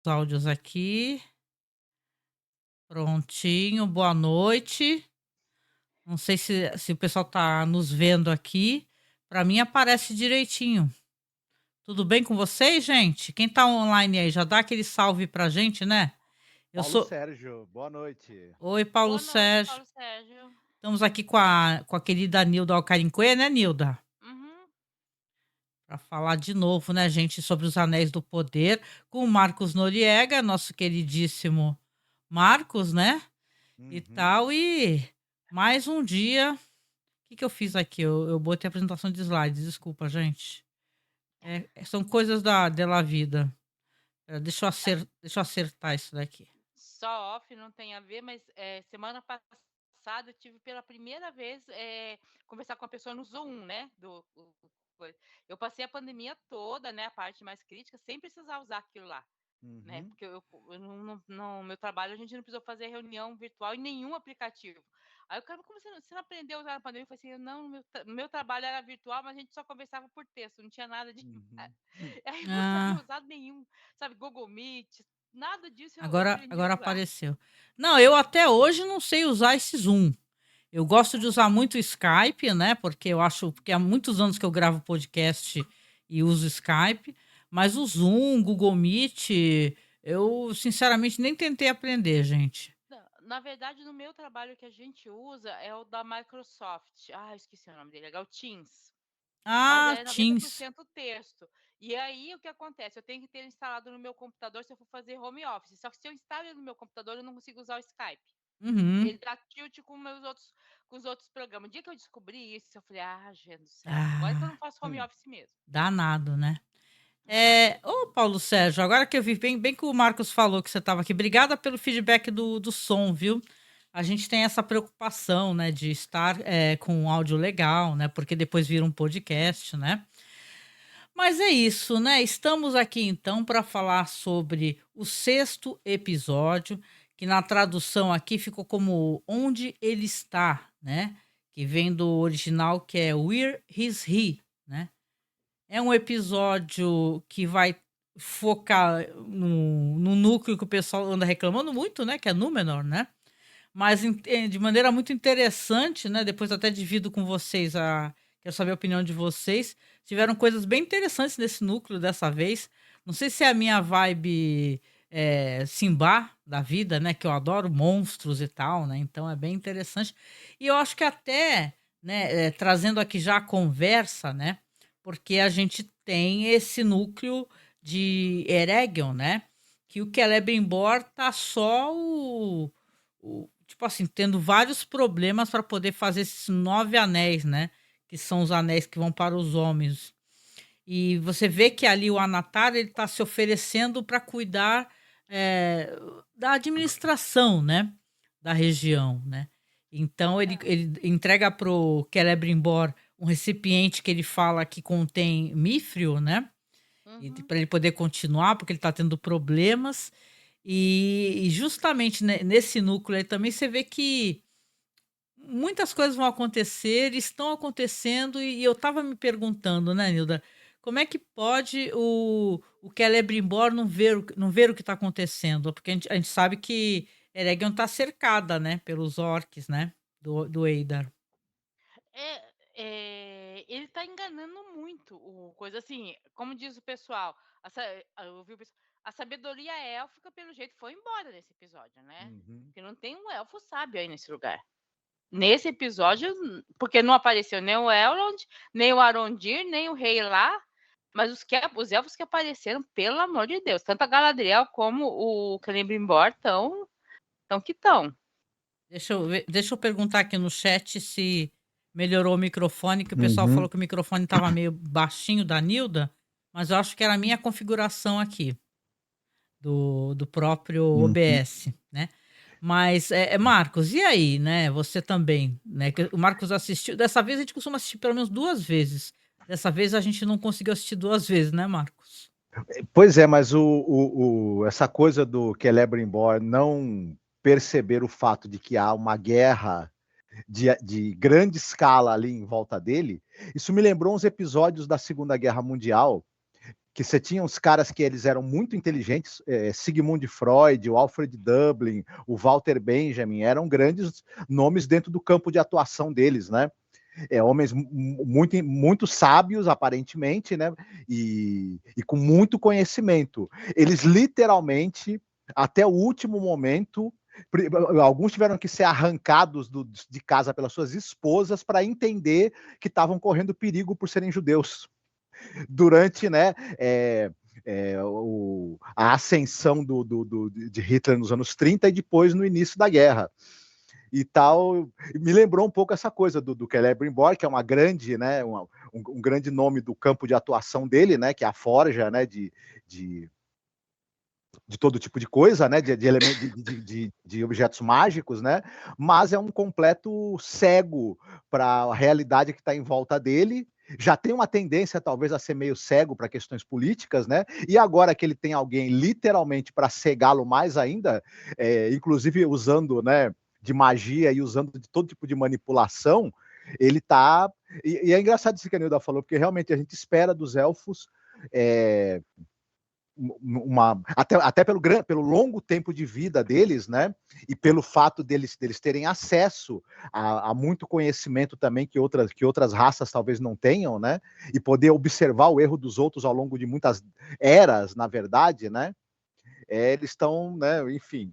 Áudios aqui. Prontinho, boa noite. Não sei se o pessoal tá nos vendo aqui. Para mim aparece direitinho. Tudo bem com vocês, gente? Quem tá online aí, já dá aquele salve pra gente, né? Eu Paulo sou. Sérgio, boa noite. Oi, Paulo Boa noite, Sérgio. Paulo Sérgio. Estamos aqui com a querida Nilda Alcarincoe, né, Nilda? Uhum. Para falar de novo, né, gente, sobre os Anéis do Poder, com o Marcos Noriega, nosso queridíssimo Marcos, né? E Uhum. tal. E mais um dia. O que eu fiz aqui? Eu botei a apresentação de slides, desculpa, gente. São coisas da vida. Deixa eu acertar isso daqui. Só off, não tem a ver, mas semana passada eu tive pela primeira vez conversar com uma pessoa no Zoom, né? Eu passei a pandemia toda, né? A parte mais crítica, sem precisar usar aquilo lá. Né? Uhum. Porque no meu trabalho a gente não precisou fazer reunião virtual em nenhum aplicativo. Aí o cara, como você não aprendeu a usar na pandemia? Eu falei assim, não, no meu trabalho era virtual, mas a gente só conversava por texto, não tinha nada de. Uhum. Aí eu não sabia Ah, usar nenhum, sabe, Google Meet, nada disso eu aprendi a agora usar. apareceu. Não, eu até hoje não sei usar esse Zoom. Eu gosto de usar muito o Skype, né? Porque eu acho que há muitos anos que eu gravo podcast e uso Skype, mas o Zoom, Google Meet, eu sinceramente nem tentei aprender, gente. Na verdade, no meu trabalho que a gente usa é o da Microsoft. Ah, esqueci o nome dele, é o Teams. Mas Ah, é Teams. 90% texto. E aí o que acontece? Eu tenho que ter instalado no meu computador se eu for fazer home office. Só que se eu instalo ele no meu computador, eu não consigo usar o Skype. Uhum. Ele dá tilt com os outros programas. O dia que eu descobri isso, eu falei, gente do céu, agora que eu Ah, não faço home office mesmo. danado, né? Danado. Ô, Paulo Sérgio, agora que eu vi bem que o Marcos falou que você estava aqui, obrigada pelo feedback do som, viu? A gente tem essa preocupação, né, de estar com um áudio legal, né? Porque depois vira um podcast, né? Mas é isso, né? Estamos aqui então para falar sobre o sexto episódio, que na tradução aqui ficou como Onde Ele Está, né? Que vem do original que é Where Is He, né? É um episódio que vai focar no núcleo que o pessoal anda reclamando muito, né? Que é Númenor, né? Mas de maneira muito interessante, né? Depois até divido com vocês quero saber a opinião de vocês. Tiveram coisas bem interessantes nesse núcleo dessa vez. Não sei se é a minha vibe Simba da vida, né? Que eu adoro monstros e tal, né? Então é bem interessante. E eu acho que até, né? Trazendo aqui já a conversa, né? Porque a gente tem esse núcleo de Eregion, né? Que o Celebrimbor tá só tipo assim, tendo vários problemas para poder fazer esses 9 anéis, né? Que são os anéis que vão para os homens. E você vê que ali o Anatar ele está se oferecendo para cuidar da administração, né? Da região, né? Então ele entrega pro Celebrimbor um recipiente que ele fala que contém mifril, né? Uhum. Para ele poder continuar, porque ele está tendo problemas. E justamente nesse núcleo aí também você vê que muitas coisas vão acontecer, estão acontecendo, e eu estava me perguntando, né, Nilda, como é que pode o Celebrimbor não ver o que está acontecendo? Porque a gente sabe que Eregion está cercada, né, pelos orcs, né, do Eidar. Ele tá enganando muito o coisa assim, como diz o pessoal, eu ouvi o pessoal, a sabedoria élfica, pelo jeito, foi embora nesse episódio, né? Uhum. Porque não tem um elfo sábio aí nesse lugar. Nesse episódio, porque não apareceu nem o Elrond, nem o Arondir, nem o rei lá, mas os elfos que apareceram, pelo amor de Deus, tanto a Galadriel como o Celebrimbor estão que estão. Deixa eu perguntar aqui no chat se melhorou o microfone, que o pessoal Uhum. falou que o microfone estava meio baixinho da Nilda, mas eu acho que era a minha configuração aqui, do próprio Uhum. OBS, né? Mas, Marcos, e aí, né? Você também, né? Que o Marcos assistiu. Dessa vez a gente costuma assistir pelo menos duas vezes. Dessa vez a gente não conseguiu assistir duas vezes, né, Marcos? Pois é, mas essa coisa do Celebrimbor não perceber o fato de que há uma guerra de grande escala ali em volta dele, isso me lembrou uns episódios da Segunda Guerra Mundial, que você tinha uns caras que eles eram muito inteligentes, Sigmund Freud, o Alfred Dublin, o Walter Benjamin, eram grandes nomes dentro do campo de atuação deles, né? Homens muito, muito sábios, aparentemente, né? E com muito conhecimento. Eles literalmente, até o último momento, alguns tiveram que ser arrancados de casa pelas suas esposas para entender que estavam correndo perigo por serem judeus. Durante, né, a ascensão de Hitler nos anos 30 e depois no início da guerra. E tal, me lembrou um pouco essa coisa do Celebrimbor, que é uma grande, né, um grande nome do campo de atuação dele, né, que é a forja, né, de todo tipo de coisa, né, de objetos mágicos, né, mas é um completo cego para a realidade que está em volta dele. Já tem uma tendência talvez a ser meio cego para questões políticas, né? E agora que ele tem alguém literalmente para cegá-lo mais ainda, inclusive usando, né, de magia e usando de todo tipo de manipulação, ele tá. E é engraçado isso que a Nilda falou, porque realmente a gente espera dos elfos. Até pelo longo tempo de vida deles, né? E pelo fato deles terem acesso a muito conhecimento também que outras raças talvez não tenham, né? E poder observar o erro dos outros ao longo de muitas eras, na verdade, né? Eles estão, né? Enfim,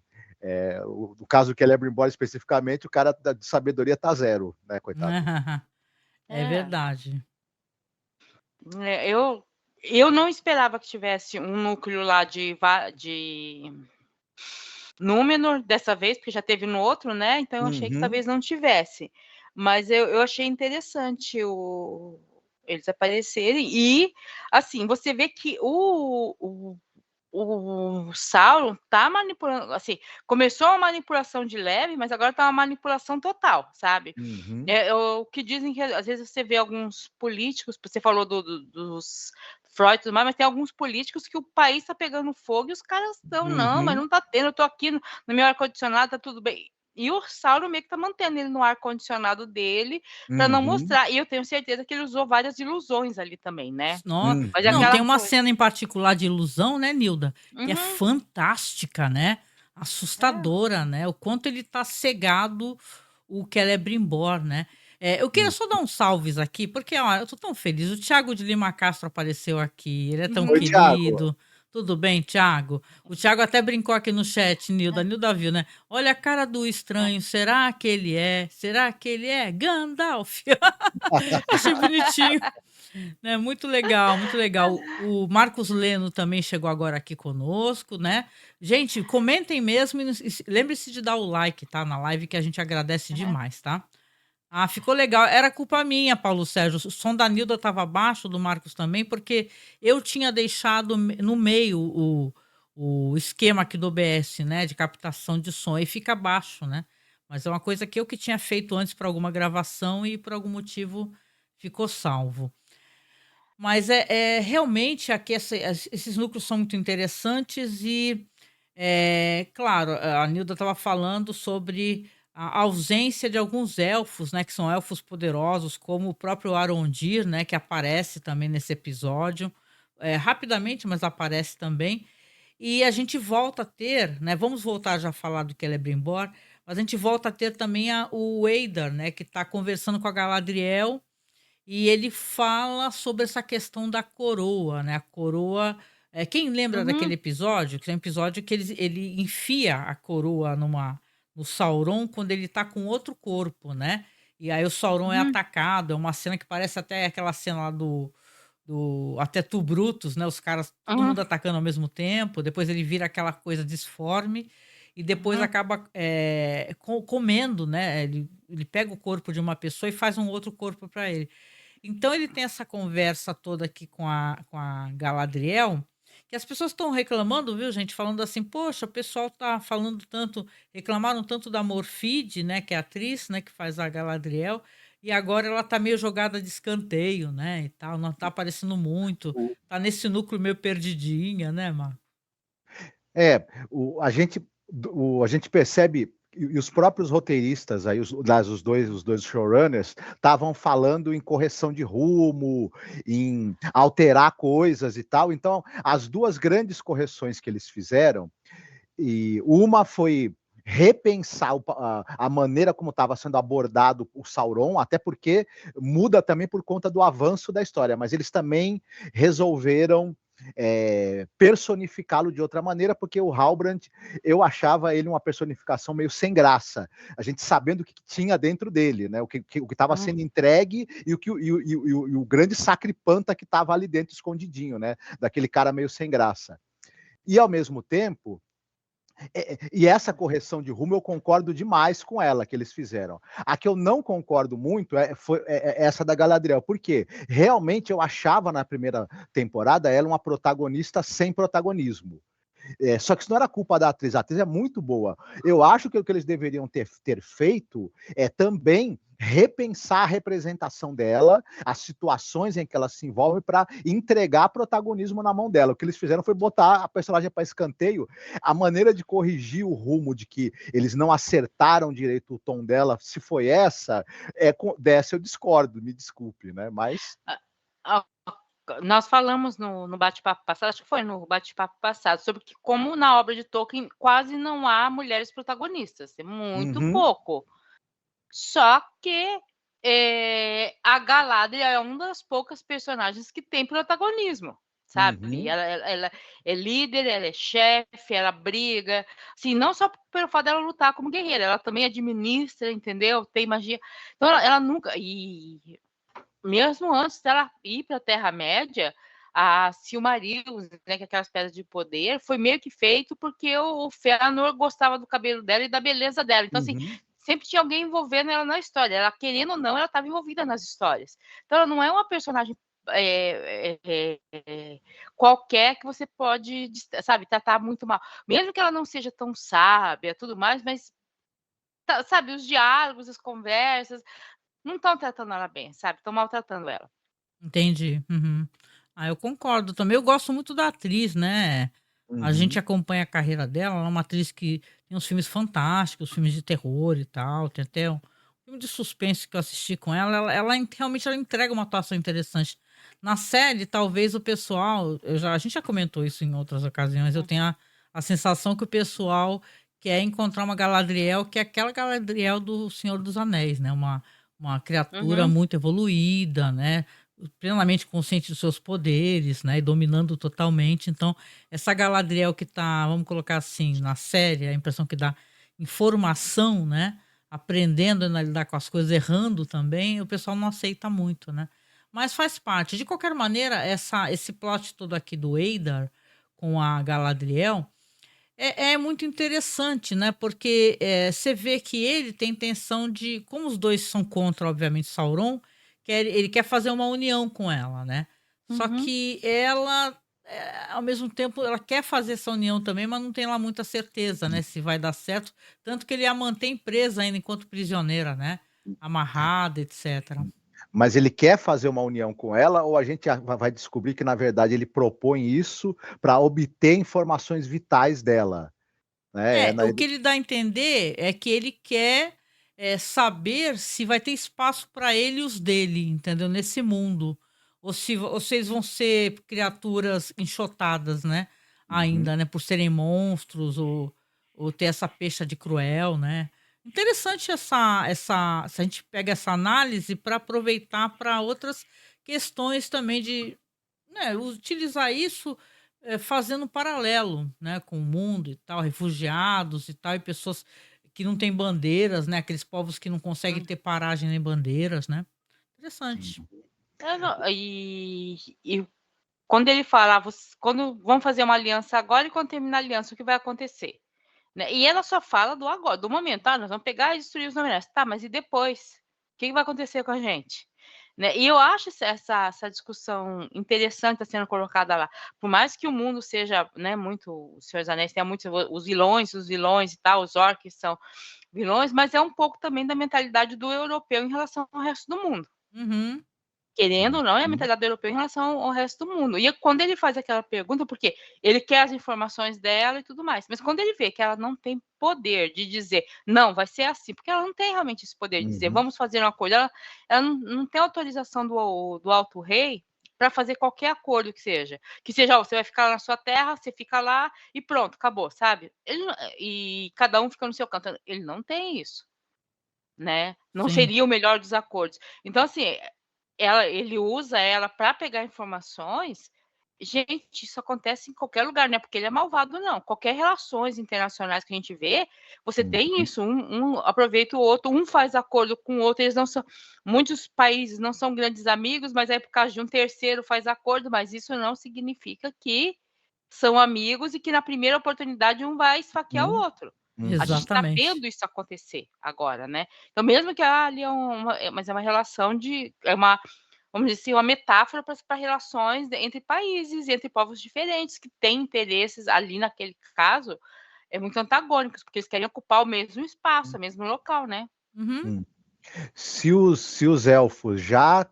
no caso do Celebrimbor especificamente, o cara de sabedoria tá zero, né? Coitado. É verdade. Eu não esperava que tivesse um núcleo lá de Númenor dessa vez, porque já teve no outro, né? Então eu achei que talvez não tivesse. Mas eu achei interessante eles aparecerem. E, assim, você vê que o Sauron tá manipulando, assim, começou uma manipulação de leve, mas agora tá uma manipulação total, sabe? O que dizem que às vezes você vê alguns políticos, você falou dos Freud e tudo mais, mas tem alguns políticos que o país tá pegando fogo e os caras estão, não, mas não tá tendo, eu tô aqui no meu ar-condicionado, tá tudo bem. E o Sauron meio que tá mantendo ele no ar-condicionado dele para não mostrar. E eu tenho certeza que ele usou várias ilusões ali também, né? Mas não, tem uma cena em particular de ilusão, né, Nilda? Que é fantástica, né? Assustadora, né? O quanto ele tá cegado, o Celebrimbor, né? Eu queria só dar uns salves aqui, porque ó, eu tô tão feliz. O Thiago de Lima Castro apareceu aqui, ele é tão Oi, querido. Thiago. Tudo bem, Thiago? O Thiago até brincou aqui no chat, Nilda. Nilda viu, né? Olha a cara do estranho. Será que ele é? Será que ele é? Gandalf. Achei bonitinho. Né? Muito legal, muito legal. O Marcos Leno também chegou agora aqui conosco, né? Gente, comentem mesmo e lembre-se de dar o like, tá? Na live que a gente agradece demais, tá? Ah, ficou legal. Era culpa minha, Paulo Sérgio. O som da Nilda estava baixo, do Marcos também, porque eu tinha deixado no meio o esquema aqui do OBS, né? De captação de som. E fica baixo, né? Mas é uma coisa que eu que tinha feito antes para alguma gravação e por algum motivo ficou salvo. Mas realmente aqui esses núcleos são muito interessantes e, claro, a Nilda estava falando sobre a ausência de alguns elfos, né, que são elfos poderosos, como o próprio Arondir, né, que aparece também nesse episódio, rapidamente, mas aparece também. E a gente volta a ter, né, vamos voltar já a falar do Celebrimbor, mas a gente volta a ter também o Eidar, né, que está conversando com a Galadriel, e ele fala sobre essa questão da coroa, né? A coroa. Quem lembra daquele episódio? Que é um episódio que ele enfia a coroa no Sauron quando ele tá com outro corpo, né? E aí o Sauron é atacado. É uma cena que parece até aquela cena lá do até Tu Brutus, né? Os caras, todo mundo atacando ao mesmo tempo. Depois ele vira aquela coisa disforme e depois acaba comendo, né? Ele pega o corpo de uma pessoa e faz um outro corpo para ele. Então ele tem essa conversa toda aqui com a Galadriel, que as pessoas estão reclamando, viu, gente? Falando assim, poxa, o pessoal tá falando tanto, reclamaram tanto da Morfide, né, que é a atriz, né, que faz a Galadriel, e agora ela tá meio jogada de escanteio, né, e tal, não tá aparecendo muito, tá nesse núcleo meio perdidinha, né, Marco? A gente percebe e os próprios roteiristas, aí, os dois showrunners, estavam falando em correção de rumo, em alterar coisas e tal. Então, as duas grandes correções que eles fizeram, e uma foi repensar a maneira como estava sendo abordado o Sauron, até porque muda também por conta do avanço da história, mas eles também resolveram personificá-lo de outra maneira, porque o Halbrand, eu achava ele uma personificação meio sem graça, a gente sabendo o que tinha dentro dele, né? O que estava sendo entregue e o grande sacripanta que estava ali dentro escondidinho, né? Daquele cara meio sem graça. E ao mesmo tempo, e essa correção de rumo eu concordo demais com ela que eles fizeram. A que eu não concordo muito foi essa da Galadriel, porque realmente eu achava na primeira temporada ela uma protagonista sem protagonismo. Só que isso não era culpa da atriz, a atriz é muito boa. Eu acho que o que eles deveriam ter feito é também repensar a representação dela, as situações em que ela se envolve, para entregar protagonismo na mão dela. O que eles fizeram foi botar a personagem para escanteio. A maneira de corrigir o rumo de que eles não acertaram direito o tom dela, se foi essa, dessa eu discordo, me desculpe, né? Mas nós falamos no bate-papo passado, acho que foi no bate-papo passado, sobre que como na obra de Tolkien quase não há mulheres protagonistas, é muito pouco. Só que a Galadriel é uma das poucas personagens que tem protagonismo, sabe? Ela é líder, ela é chefe, ela briga, assim, não só pelo fato dela lutar como guerreira, ela também administra, entendeu? Tem magia. Então ela nunca... E mesmo antes dela ir para a Terra-média, a Silmarils, né, que é aquelas pedras de poder, foi meio que feito porque o Fëanor gostava do cabelo dela e da beleza dela. Então, assim, sempre tinha alguém envolvendo ela na história. Ela, querendo ou não, ela estava envolvida nas histórias. Então, ela não é uma personagem qualquer que você pode, sabe, tratar muito mal. Mesmo que ela não seja tão sábia, tudo mais, mas, sabe, os diálogos, as conversas, não estão tratando ela bem, sabe? Estão maltratando ela. Entendi. Eu concordo também. Eu gosto muito da atriz, né? A gente acompanha a carreira dela. Ela é uma atriz que tem uns filmes fantásticos, filmes de terror e tal. Tem até um filme de suspense que eu assisti com ela. Ela realmente ela entrega uma atuação interessante. Na série, talvez o pessoal. A gente já comentou isso em outras ocasiões. Eu tenho a sensação que o pessoal quer encontrar uma Galadriel que é aquela Galadriel do Senhor dos Anéis, né? Uma criatura muito evoluída, né? Plenamente consciente dos seus poderes, né? E dominando totalmente. Então, essa Galadriel que tá, vamos colocar assim, na série, a impressão que dá informação, né? Aprendendo a lidar com as coisas, errando também, o pessoal não aceita muito, né? Mas faz parte. De qualquer maneira, esse plot todo aqui do Eidar com a Galadriel é muito interessante, né? Porque você vê que ele tem intenção de, como os dois são contra, obviamente, Sauron, ele quer fazer uma união com ela, né? Só que ela, ao mesmo tempo, ela quer fazer essa união também, mas não tem lá muita certeza, né? Se vai dar certo. Tanto que ele a mantém presa ainda enquanto prisioneira, né? Amarrada, etc. Mas ele quer fazer uma união com ela, ou a gente vai descobrir que, na verdade, ele propõe isso para obter informações vitais dela? Né? O que ele dá a entender é que ele quer saber se vai ter espaço para ele e os dele, entendeu? Nesse mundo. Ou se vocês vão ser criaturas enxotadas, né? Ainda, né? Por serem monstros ou ter essa pecha de cruel, né? Interessante se a gente pega essa análise para aproveitar para outras questões também de, né, utilizar isso fazendo um paralelo, né, com o mundo e tal, refugiados e tal, e pessoas que não têm bandeiras, né, aqueles povos que não conseguem ter paragem nem bandeiras, né? Interessante. E quando ele fala, quando vão fazer uma aliança agora e quando terminar a aliança, o que vai acontecer? Né? E ela só fala do agora, do momento, nós vamos pegar e destruir os Númenóreanos. Tá, mas e depois? O que vai acontecer com a gente? Né? E eu acho essa discussão interessante sendo colocada lá. Por mais que o mundo seja, né, muito... O Senhor dos Anéis tenha muitos... Os vilões e tal, os orcs são vilões, mas é um pouco também da mentalidade do europeu em relação ao resto do mundo. Querendo ou não, é a Uhum. mentalidade do europeu em relação ao resto do mundo. E quando ele faz aquela pergunta, porque ele quer as informações dela e tudo mais, mas quando ele vê que ela não tem poder de dizer: "Não, vai ser assim", porque ela não tem realmente esse poder de dizer: Uhum. "Vamos fazer um acordo", ela não tem autorização do alto rei para fazer qualquer acordo que seja: "Ó, você vai ficar lá na sua terra, você fica lá e pronto, acabou", sabe. Ele não e cada um fica no seu canto, ele não tem isso, né, não Sim. seria o melhor dos acordos. Então assim, ele usa ela para pegar informações. Gente, isso acontece em qualquer lugar, não é porque ele é malvado não, qualquer relações internacionais que a gente vê, você tem Uhum. isso, um aproveita o outro, um faz acordo com o outro, eles não são muitos países não são grandes amigos, mas aí por causa de um terceiro faz acordo, mas isso não significa que são amigos e que na primeira oportunidade um vai esfaquear o Uhum. outro. A Uhum. gente está Exatamente. vendo isso acontecer agora, né. Então mesmo que, ali mas é uma relação é uma, vamos dizer assim, uma metáfora para relações entre países, entre povos diferentes que têm interesses ali naquele caso, muito antagônicos, porque eles querem ocupar o mesmo espaço, o mesmo local, né. Uhum. Hum. Se os elfos já,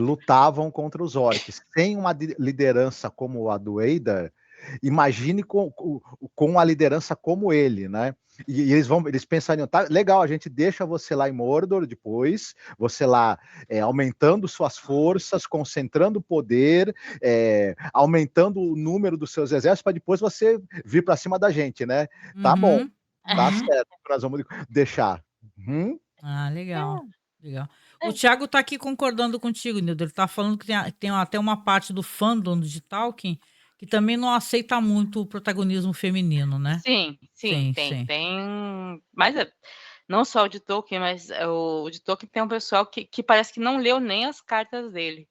lutavam contra os orcs sem uma liderança como a do Eidar, imagine com a liderança como ele, né. E eles pensariam: "Tá legal, a gente deixa você lá em Mordor depois, você lá, aumentando suas forças, concentrando poder, aumentando o número dos seus exércitos para depois você vir para cima da gente, né. Tá bom, Uhum. tá Uhum. certo, nós vamos deixar". Uhum. Ah, legal, legal. É, O é. Thiago tá aqui concordando contigo, Nildo. Ele tá falando que tem até uma parte do fandom de Tolkien que também não aceita muito o protagonismo feminino, né? Sim, sim, Sim, tem, sim. tem, mas não só o de Tolkien, mas o de Tolkien tem um pessoal que parece que não leu nem as cartas dele.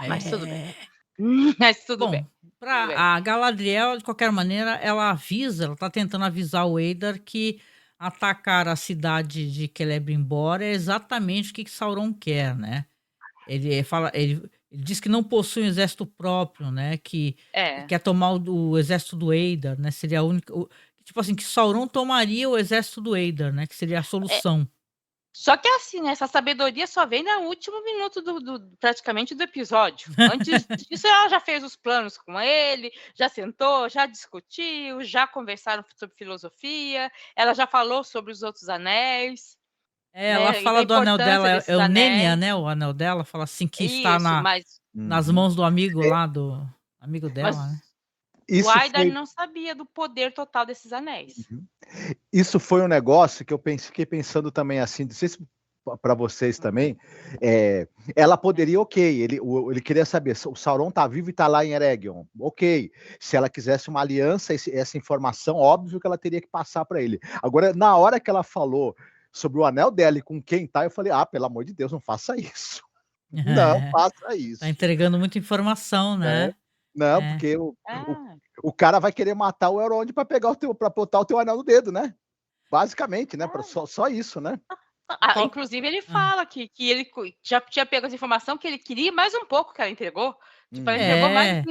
Mas tudo bem. É. Mas tudo bem, Bom, tudo para bem. a Galadriel, de qualquer maneira, ela tá tentando avisar o Eidar que atacar a cidade de Celebrimbor é exatamente o que Sauron quer, né? Ele diz que não possui um exército próprio, né, que É. quer tomar o exército do Eidar, né, seria a única tipo assim, que Sauron tomaria o exército do Eidar, né, que seria a É, solução. só que é assim, né, essa sabedoria só vem no último minuto praticamente do episódio. Antes disso, ela já fez os planos com ele, já sentou, já discutiu, já conversaram sobre filosofia, ela já falou sobre os outros anéis, É, ela né, e da fala do anel importância dela, é desses o Nenya, anéis. né, o anel dela, fala assim que está Isso, nas Uhum. mãos do amigo lá do amigo mas dela, né. o Isso Aidar foi não sabia do poder total desses anéis. uhum. Isso foi um negócio que fiquei pensando também, assim, não sei se para vocês Hum, também, ela poderia, ok, ele queria saber se o Sauron tá vivo e tá lá em Eregion, ok. Se ela quisesse uma aliança, essa informação, óbvio que ela teria que passar para ele. Agora, na hora que ela falou sobre o anel dela e com quem tá, eu falei: "Ah, pelo amor de Deus, não faça isso. Não faça Tá isso", entregando muita informação, né. né. Não, É. porque o ah. o cara vai querer matar o Elrond para pegar para botar o teu anel no dedo, né. Basicamente, né, pra só isso, né. Qual Inclusive ele hã. fala que ele já tinha pego essa informação que ele queria mais um pouco que ela entregou, tipo, ela entregou mais do É, que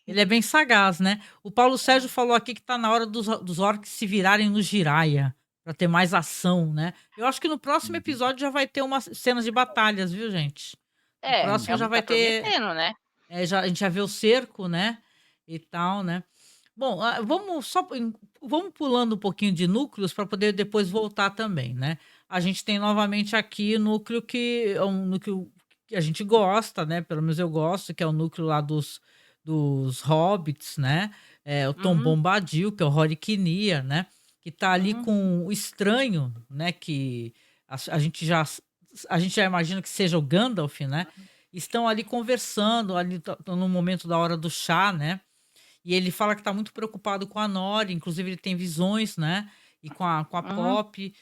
ele é bem sagaz, né. O Paulo Sérgio falou aqui que tá na hora dos orcs se virarem no Jiraya, pra ter mais ação, né. Eu acho que no próximo Uhum, episódio já vai ter umas cenas de batalhas, viu, gente. No próximo é o já que vai tá ter prometendo, né. a gente já vê o cerco, né, e tal, né. Bom, vamos pulando um pouquinho de núcleos para poder depois voltar também, né. A gente tem novamente aqui o núcleo que é um núcleo que a gente gosta, né, pelo menos eu gosto, que é o núcleo lá dos hobbits, né, o Tom Uhum, Bombadil, que é o Rory Kinnear, né, que tá ali uhum, com o estranho, né, que a gente já imagina que seja o Gandalf, né, estão ali conversando, ali no momento da hora do chá, né, e ele fala que está muito preocupado com a Nori, inclusive ele tem visões, né, e com a uhum, Poppy,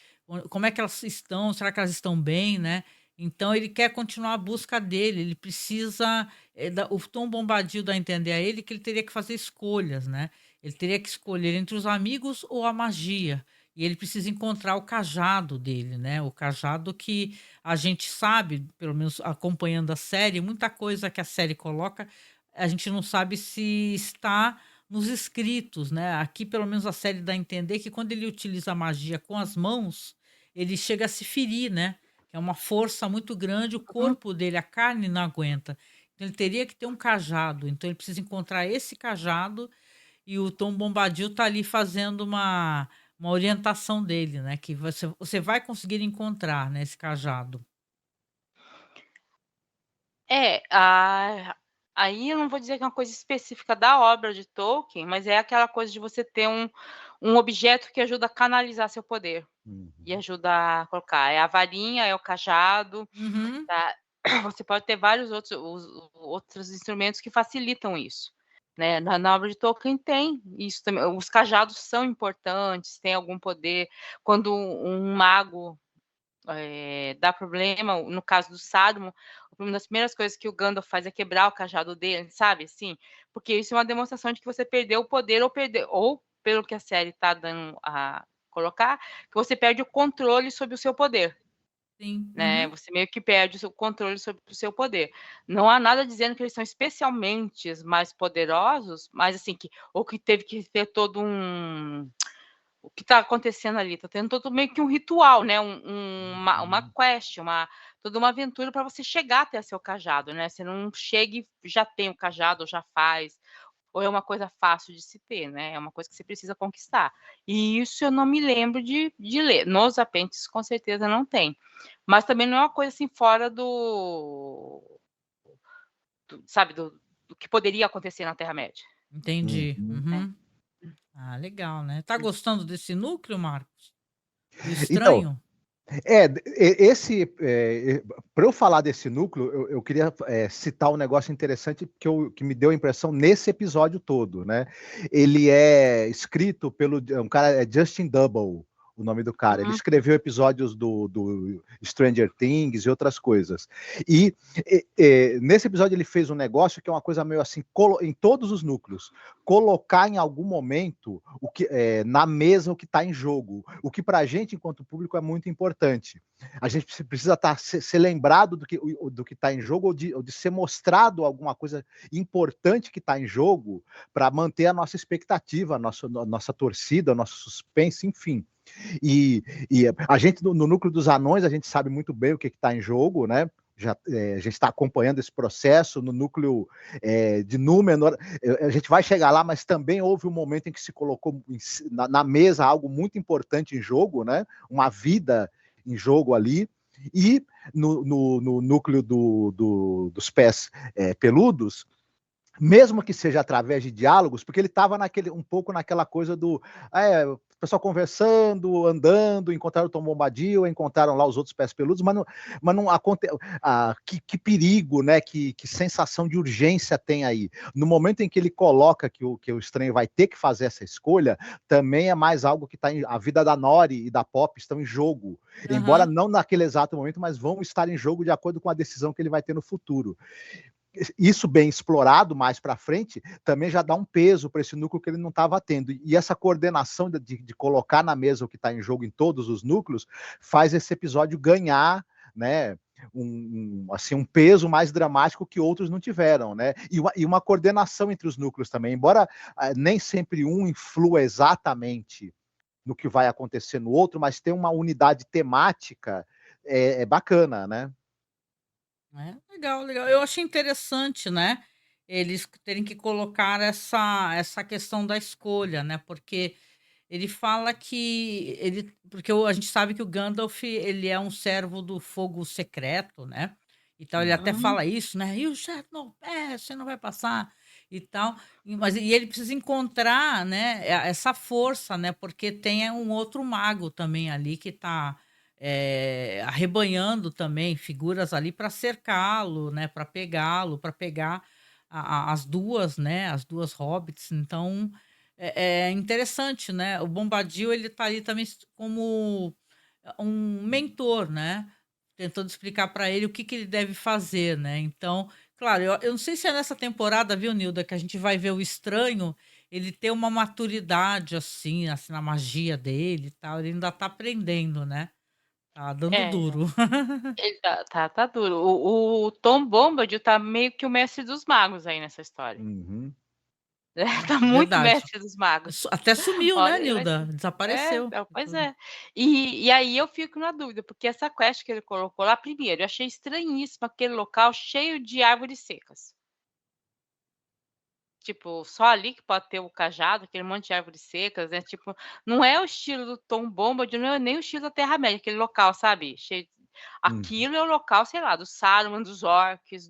como é que elas estão, será que elas estão bem, né. Então ele quer continuar a busca dele, ele precisa, o Tom Bombadil dá a entender a ele que ele teria que fazer escolhas, né. Ele teria que escolher entre os amigos ou a magia, e ele precisa encontrar o cajado dele, né, o cajado que a gente sabe, pelo menos acompanhando a série, muita coisa que a série coloca a gente não sabe se está nos escritos, né. Aqui, pelo menos, a série dá a entender que quando ele utiliza a magia com as mãos, ele chega a se ferir, né. que é uma força muito grande, o Uhum. corpo dele, a carne não aguenta. Então ele teria que ter um cajado, então ele precisa encontrar esse cajado e o Tom Bombadil tá ali fazendo uma orientação dele, né, que você vai conseguir encontrar, né, esse cajado. É, aí eu não vou dizer que é uma coisa específica da obra de Tolkien, mas é aquela coisa de você ter um objeto que ajuda a canalizar seu poder e Uhum. ajuda a colocar. É a varinha, é o cajado, Uhum. tá? Você pode ter vários outros instrumentos que facilitam isso, né. Na obra de Tolkien tem isso também. Os cajados são importantes, têm algum poder. Quando um mago dá problema, no caso do Saruman, uma das primeiras coisas que o Gandalf faz é quebrar o cajado dele, sabe, assim? Porque isso é uma demonstração de que você perdeu o poder ou pelo que a série tá dando a colocar, que você perde o controle sobre o seu poder, Sim. né, Uhum. você meio que perde o seu controle sobre o seu poder. Não há nada dizendo que eles são especialmente mais poderosos, mas assim, que teve que ter todo o que está acontecendo ali? Tá tendo todo meio que um ritual, né, uma Uhum. quest, toda uma aventura para você chegar até seu cajado, né, você não chega e já tem o cajado ou já faz, ou é uma coisa fácil de se ter, né, é uma coisa que você precisa conquistar. E isso eu não me lembro de ler. Nos apêndices com certeza não tem. Mas também não é uma coisa, assim, fora sabe, do que poderia acontecer na Terra-média, Entendi. Uhum. né. Uhum. Ah, legal, né. Tá gostando desse núcleo, Marcos? Do Então, estranho? esse, para eu falar desse núcleo, eu queria, citar um negócio interessante que me deu a impressão nesse episódio todo, né. Ele é escrito pelo um cara, Justin Double, o nome do cara. Ele Uhum. escreveu episódios do Stranger Things e outras coisas. E, nesse episódio ele fez um negócio que é uma coisa meio assim, em todos os núcleos, colocar em algum momento na mesa o que está em jogo, o que para a gente, enquanto público, é muito importante. A gente precisa ser lembrado do que está em jogo ou de ser mostrado alguma coisa importante que está em jogo para manter a nossa expectativa, a nossa torcida, nosso suspense, enfim. E, e a gente, no núcleo dos anões, a gente sabe muito bem o que está em jogo, né? A gente está acompanhando esse processo no núcleo de Númenor. A gente vai chegar lá, mas também houve um momento em que se colocou na mesa algo muito importante em jogo, né? Uma vida em jogo ali. E no núcleo dos pés peludos, mesmo que seja através de diálogos, porque ele estava um pouco naquela coisa o pessoal conversando, andando, encontraram o Tom Bombadil, encontraram lá os outros pés peludos, mas não acontece. Que perigo, né? Que sensação de urgência tem aí. No momento em que ele coloca que o estranho vai ter que fazer essa escolha, também é mais algo que está em. A vida da Nori e da Pop estão em jogo. Embora Aham. não naquele exato momento, mas vão estar em jogo de acordo com a decisão que ele vai ter no futuro. Isso bem explorado mais para frente também já dá um peso para esse núcleo que ele não estava tendo. E essa coordenação de colocar na mesa o que está em jogo em todos os núcleos faz esse episódio ganhar, né, um peso mais dramático que outros não tiveram, né? E uma coordenação entre os núcleos também, embora nem sempre um influa exatamente no que vai acontecer no outro, mas tem uma unidade temática bacana, né? É, legal, legal. Eu achei interessante, né, eles terem que colocar essa questão da escolha, né, porque ele fala que porque a gente sabe que o Gandalf, ele é um servo do fogo secreto, né, então ele até Uhum. fala isso, né, "E o chat não pass, você não vai passar", e tal, mas ele precisa encontrar, né, essa força, né, porque tem um outro mago também ali que tá arrebanhando também figuras ali para cercá-lo, né, para pegá-lo, para pegar as duas, né, as duas hobbits. Então é interessante, né? O Bombadil ele tá ali também como um mentor, né? Tentando explicar para ele o que que ele deve fazer, né? Então, claro, eu não sei se é nessa temporada, viu, Nilda, que a gente vai ver o estranho, ele ter uma maturidade assim na magia dele e tal. Ele ainda tá aprendendo, né? Tá dando É, duro. ele tá duro. O Tom Bombadil tá meio que o mestre dos magos aí nessa história. Uhum. Tá muito Verdade. mestre dos magos. Até sumiu, né, Olha, vai Nilda? ser Desapareceu. pois é. E aí eu fico na dúvida, porque essa quest que ele colocou lá, primeiro, eu achei estranhíssimo aquele local cheio de árvores secas. Tipo, só ali que pode ter o cajado, aquele monte de árvores secas, né, tipo, não é o estilo do Tom Bombadil, não é nem o estilo da Terra-média, aquele local, sabe, cheio Uhum. aquilo é o local, sei lá, do Saruman, dos orques,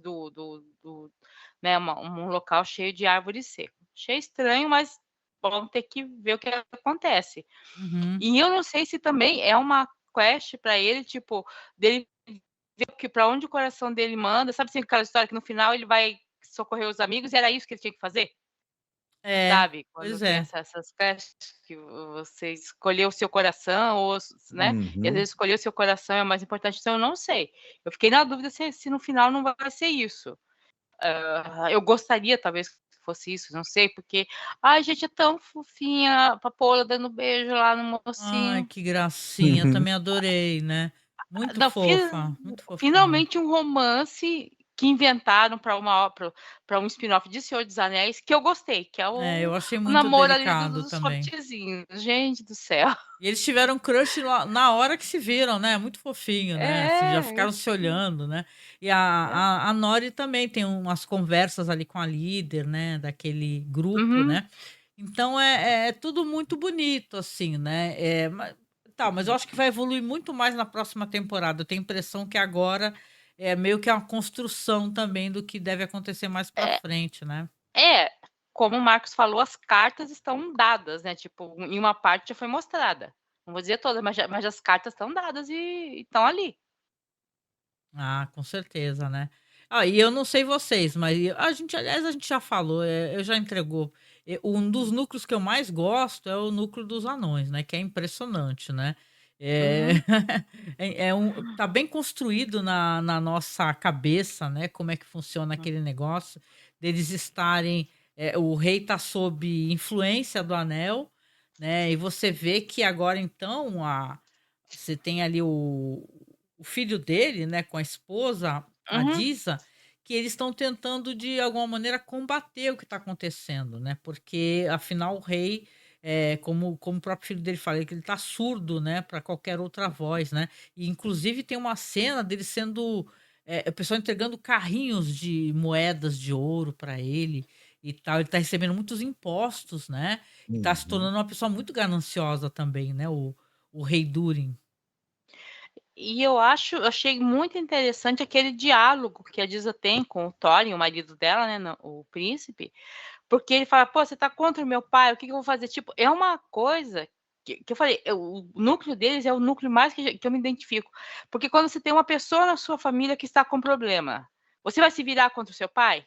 né, um local cheio de árvores secas. Achei estranho, mas vamos ter que ver o que acontece. Uhum. E eu não sei se também é uma quest pra ele, tipo, dele ver que pra onde o coração dele manda, sabe, assim, aquela história que no final ele vai socorrer os amigos e era isso que ele tinha que fazer? É, Sabe, quando pois tem é. essas quests que você escolheu o seu coração ou né, e às Uhum. vezes escolher o seu coração é o mais importante, então eu não sei. Eu fiquei na dúvida se no final não vai ser isso. Eu gostaria talvez que fosse isso, não sei, porque, ai gente, é tão fofinha a Papoula dando beijo lá no Ai, mocinho. que gracinha, Uhum. também adorei, né. Muito Não, fofa, muito fofinha. finalmente um romance que inventaram para um spin-off de Senhor dos Anéis, que eu gostei, que é É, eu o achei muito namoro ali delicado dos também. hobbitzinhos. Gente do céu. E eles tiveram crush lá na hora que se viram, né, muito fofinho, né, assim, já É, ficaram se olhando, né. E a Nori também tem umas conversas ali com a líder, né, daquele grupo, uhum. né. Então é tudo muito bonito, assim, né. Mas eu acho que vai evoluir muito mais na próxima temporada. Eu tenho a impressão que agora é meio que uma construção também do que deve acontecer mais pra É, frente, né. é, como o Marcos falou, as cartas estão dadas, né, tipo, em uma parte já foi mostrada. Não vou dizer todas, mas as cartas estão dadas e estão ali. Ah, com certeza, né. Ah, e eu não sei vocês, mas a gente já falou, eu já entregou. Um dos núcleos que eu mais gosto é o núcleo dos anões, né, que é impressionante, né. Eh, Uhum, tá bem construído na nossa cabeça, né, como é que funciona hum, aquele negócio, deles estarem o rei tá sob influência do anel, né, e você vê que agora então você tem ali o filho dele, né, com a esposa, a uhum. Disa, que eles estão tentando de alguma maneira combater o que está acontecendo, né, porque afinal o rei, como o próprio filho dele fala, que ele está surdo, né, para qualquer outra voz, né, e inclusive tem uma cena dele sendo, o pessoal entregando carrinhos de moedas de ouro para ele e tal, ele está recebendo muitos impostos, né, e está se Uhum. tornando uma pessoa muito gananciosa também, né, o rei Durin. E eu achei muito interessante aquele diálogo que a Disa tem com o Thorin, o marido dela, né, o príncipe, porque ele fala: "Pô, você tá contra o meu pai, o que que eu vou fazer?" Tipo, é uma coisa que eu falei, o núcleo deles é o núcleo mais que eu me identifico, porque quando você tem uma pessoa na sua família que está com problema, você vai se virar contra o seu pai?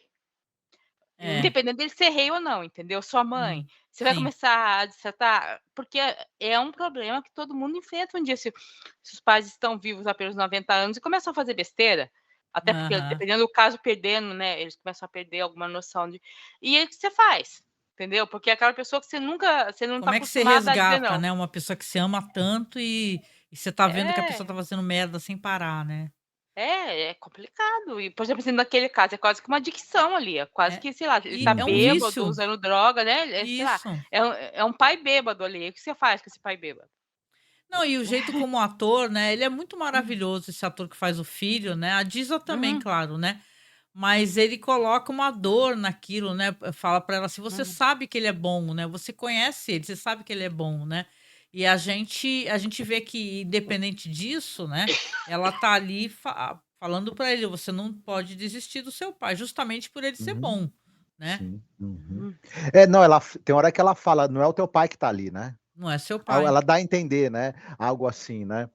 É, Independente dele ser rei ou não, entendeu? Sua mãe, você vai sim. começar a dissertar porque é um problema que todo mundo enfrenta um dia se os pais estão vivos lá pelos 90 anos e começam a fazer besteira, até porque Aham. dependendo do caso perdendo, né, eles começam a perder alguma noção de e aí o que você faz? Entendeu? Porque é aquela pessoa que você não está Como é que você acostumada a dizer resgata, não. né, uma pessoa que você ama tanto e você tá vendo que a pessoa tá É, fazendo merda sem parar, né. é complicado e, por exemplo, assim, naquele caso é quase que uma adicção ali, é quase É, que, sei lá, ele e tá é um Uhum. bêbado, vício. usando droga, né, sei lá, Isso. é um pai bêbado ali, o que você faz com esse pai bêbado? Não, e o jeito como ator, né, ele é muito Uhum, maravilhoso, esse ator que faz o filho, né, a Disa também, uhum, claro, né, mas ele coloca uma dor naquilo, né, fala pra ela assim: "Você uhum. sabe que ele é bom, né, você conhece ele, você sabe que ele é bom, né". E a gente vê que independente disso, né, ela tá ali falando pra ele: "Você não pode desistir do seu pai", justamente por ele ser Uhum. bom, né. Sim. Uhum. Hum. Não, tem hora que ela fala: "Não é o teu pai que tá ali, né". Não é seu Al pai. ela dá a entender, né, algo assim, né.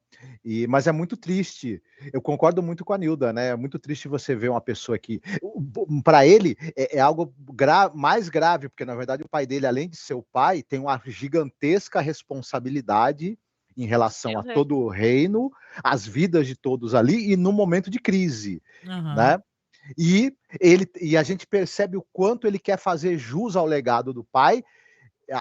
Mas é muito triste. Eu concordo muito com a Nilda, né, é muito triste você ver uma pessoa que pra ele é algo mais grave, porque na verdade o pai dele, além de ser o pai, tem uma gigantesca responsabilidade em relação Eu a sei. todo o reino, as vidas de todos ali e no momento de crise, Aham. né. A gente percebe o quanto ele quer fazer jus ao legado do pai,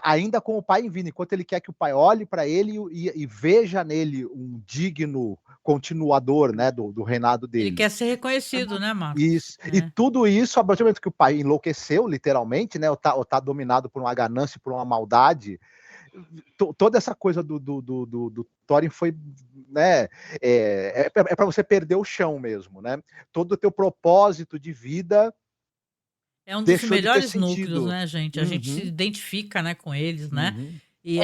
ainda com o pai em vida, enquanto ele quer que o pai olhe para ele e veja nele um digno continuador, né, do reinado Ele dele. quer ser reconhecido, né, Marcos? Isso. E tudo isso, a partir do momento que o pai enlouqueceu, literalmente, né, ou tá dominado por uma ganância, por uma maldade, toda essa coisa do Thorin foi, né, é para você perder o chão mesmo, né? Todo o teu propósito de vida É um dos deixou de ter melhores núcleos, sentido. né, gente? A gente se Uhum, identifica, né, com eles, né? uhum, E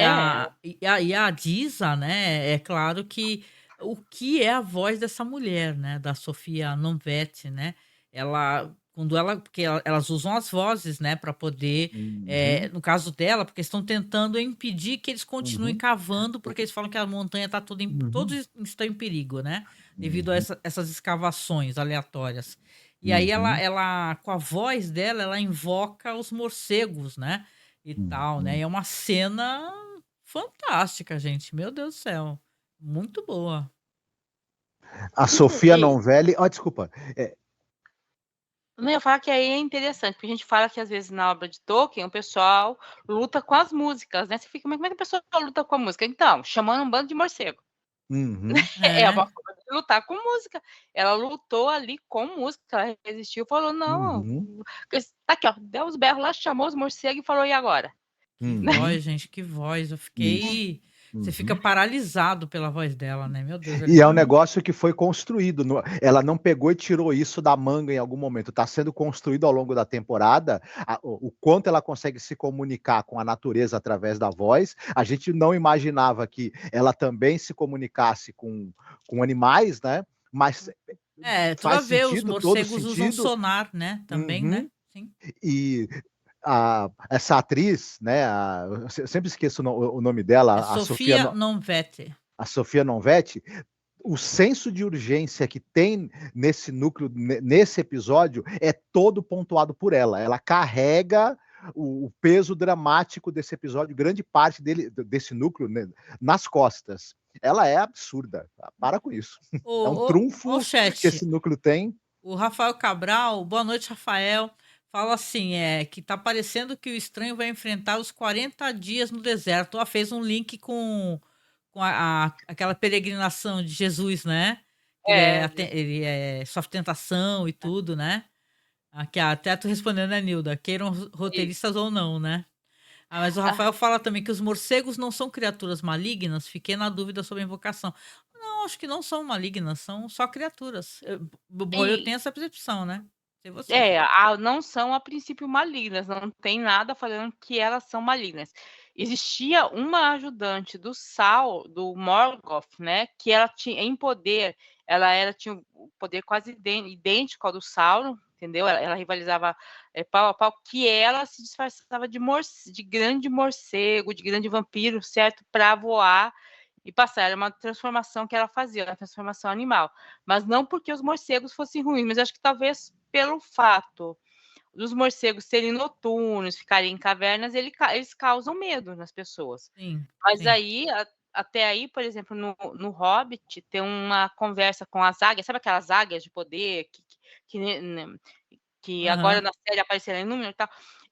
a Disa, né, é claro que o que é a voz dessa mulher, né, da Sofia Nonvetti, né? Porque elas usam as vozes, né, para poder, uhum, no caso dela, porque estão tentando impedir que eles continuem uhum, cavando, porque eles falam que a montanha está uhum, todos estão em perigo, né? Devido a uhum, essas escavações aleatórias. E aí uhum, com a voz dela, ela invoca os morcegos, né? E tal, né? uhum. E é uma cena fantástica, gente. Meu Deus do céu. Muito boa. A Sofia E, Nonvelli, desculpa. não, eu ia falar que aí é interessante, porque a gente fala que às vezes na obra de Tolkien o pessoal luta com as músicas, né? Você fica, mas como é que a pessoa luta com a música? Então, chamando um bando de morcego. Uhum, É É. uma forma de lutar com música. Ela lutou ali com música, ela resistiu, falou: não, uhum, tá aqui, ó, deu uns berros lá, chamou os morcegos e falou: e agora? Que uhum, voz, gente, que voz. Eu isso. fiquei. Você fica Uhum. paralisado pela voz dela, né? Meu Deus, é E é um lindo. negócio que foi construído. Ela não pegou e tirou isso da manga em algum momento. Está sendo construído ao longo da temporada. O quanto ela consegue se comunicar com a natureza através da voz. A gente não imaginava que ela também se comunicasse com animais, né? Mas Tudo a faz ver. Os sentido, todo morcegos usam sentido. sonar, né? Também, né? Uhum. Sim. E essa atriz, né? Eu sempre esqueço o nome É dela, Sofia Nonvetti. a Sofia Nonvetti. O senso de urgência que tem nesse núcleo, nesse episódio, é todo pontuado por ela. Ela carrega o peso dramático desse episódio, grande parte desse núcleo, né, nas costas. Ela é absurda. Para com isso. É um O trunfo que chat. esse núcleo tem. O Rafael Cabral, boa noite, Rafael. Fala assim, que tá parecendo que o estranho vai enfrentar os 40 dias no deserto. Ela fez um link com aquela peregrinação de Jesus, né? Que É, ele sofre tentação e tudo, né? Aqui, até tô respondendo a Nilda, queiram roteiristas ou não, né? Mas o ah, Rafael fala também que os morcegos não são criaturas malignas. Fiquei na dúvida sobre a invocação. Não, acho que não são malignas, são só criaturas. Bom, eu e tenho essa percepção, né? Sei vocês. não são a princípio malignas, não tem nada falando que elas são malignas. Existia uma ajudante do Morgoth, né, que ela tinha em poder, tinha o poder quase idêntico ao do Sauron, entendeu? Ela rivalizava pau a pau, que ela se disfarçava de grande morcego, de grande vampiro, certo? Para voar e passar. Era uma transformação que ela fazia, uma transformação animal. Mas não porque os morcegos fossem ruins, mas acho que talvez pelo fato dos morcegos serem noturnos, ficarem em cavernas, eles causam medo nas pessoas. Sim, Mas sim. aí, até aí, por exemplo, no Hobbit, tem uma conversa com as águias, sabe aquelas águias de poder que agora Aham. na série apareceram em número e tal.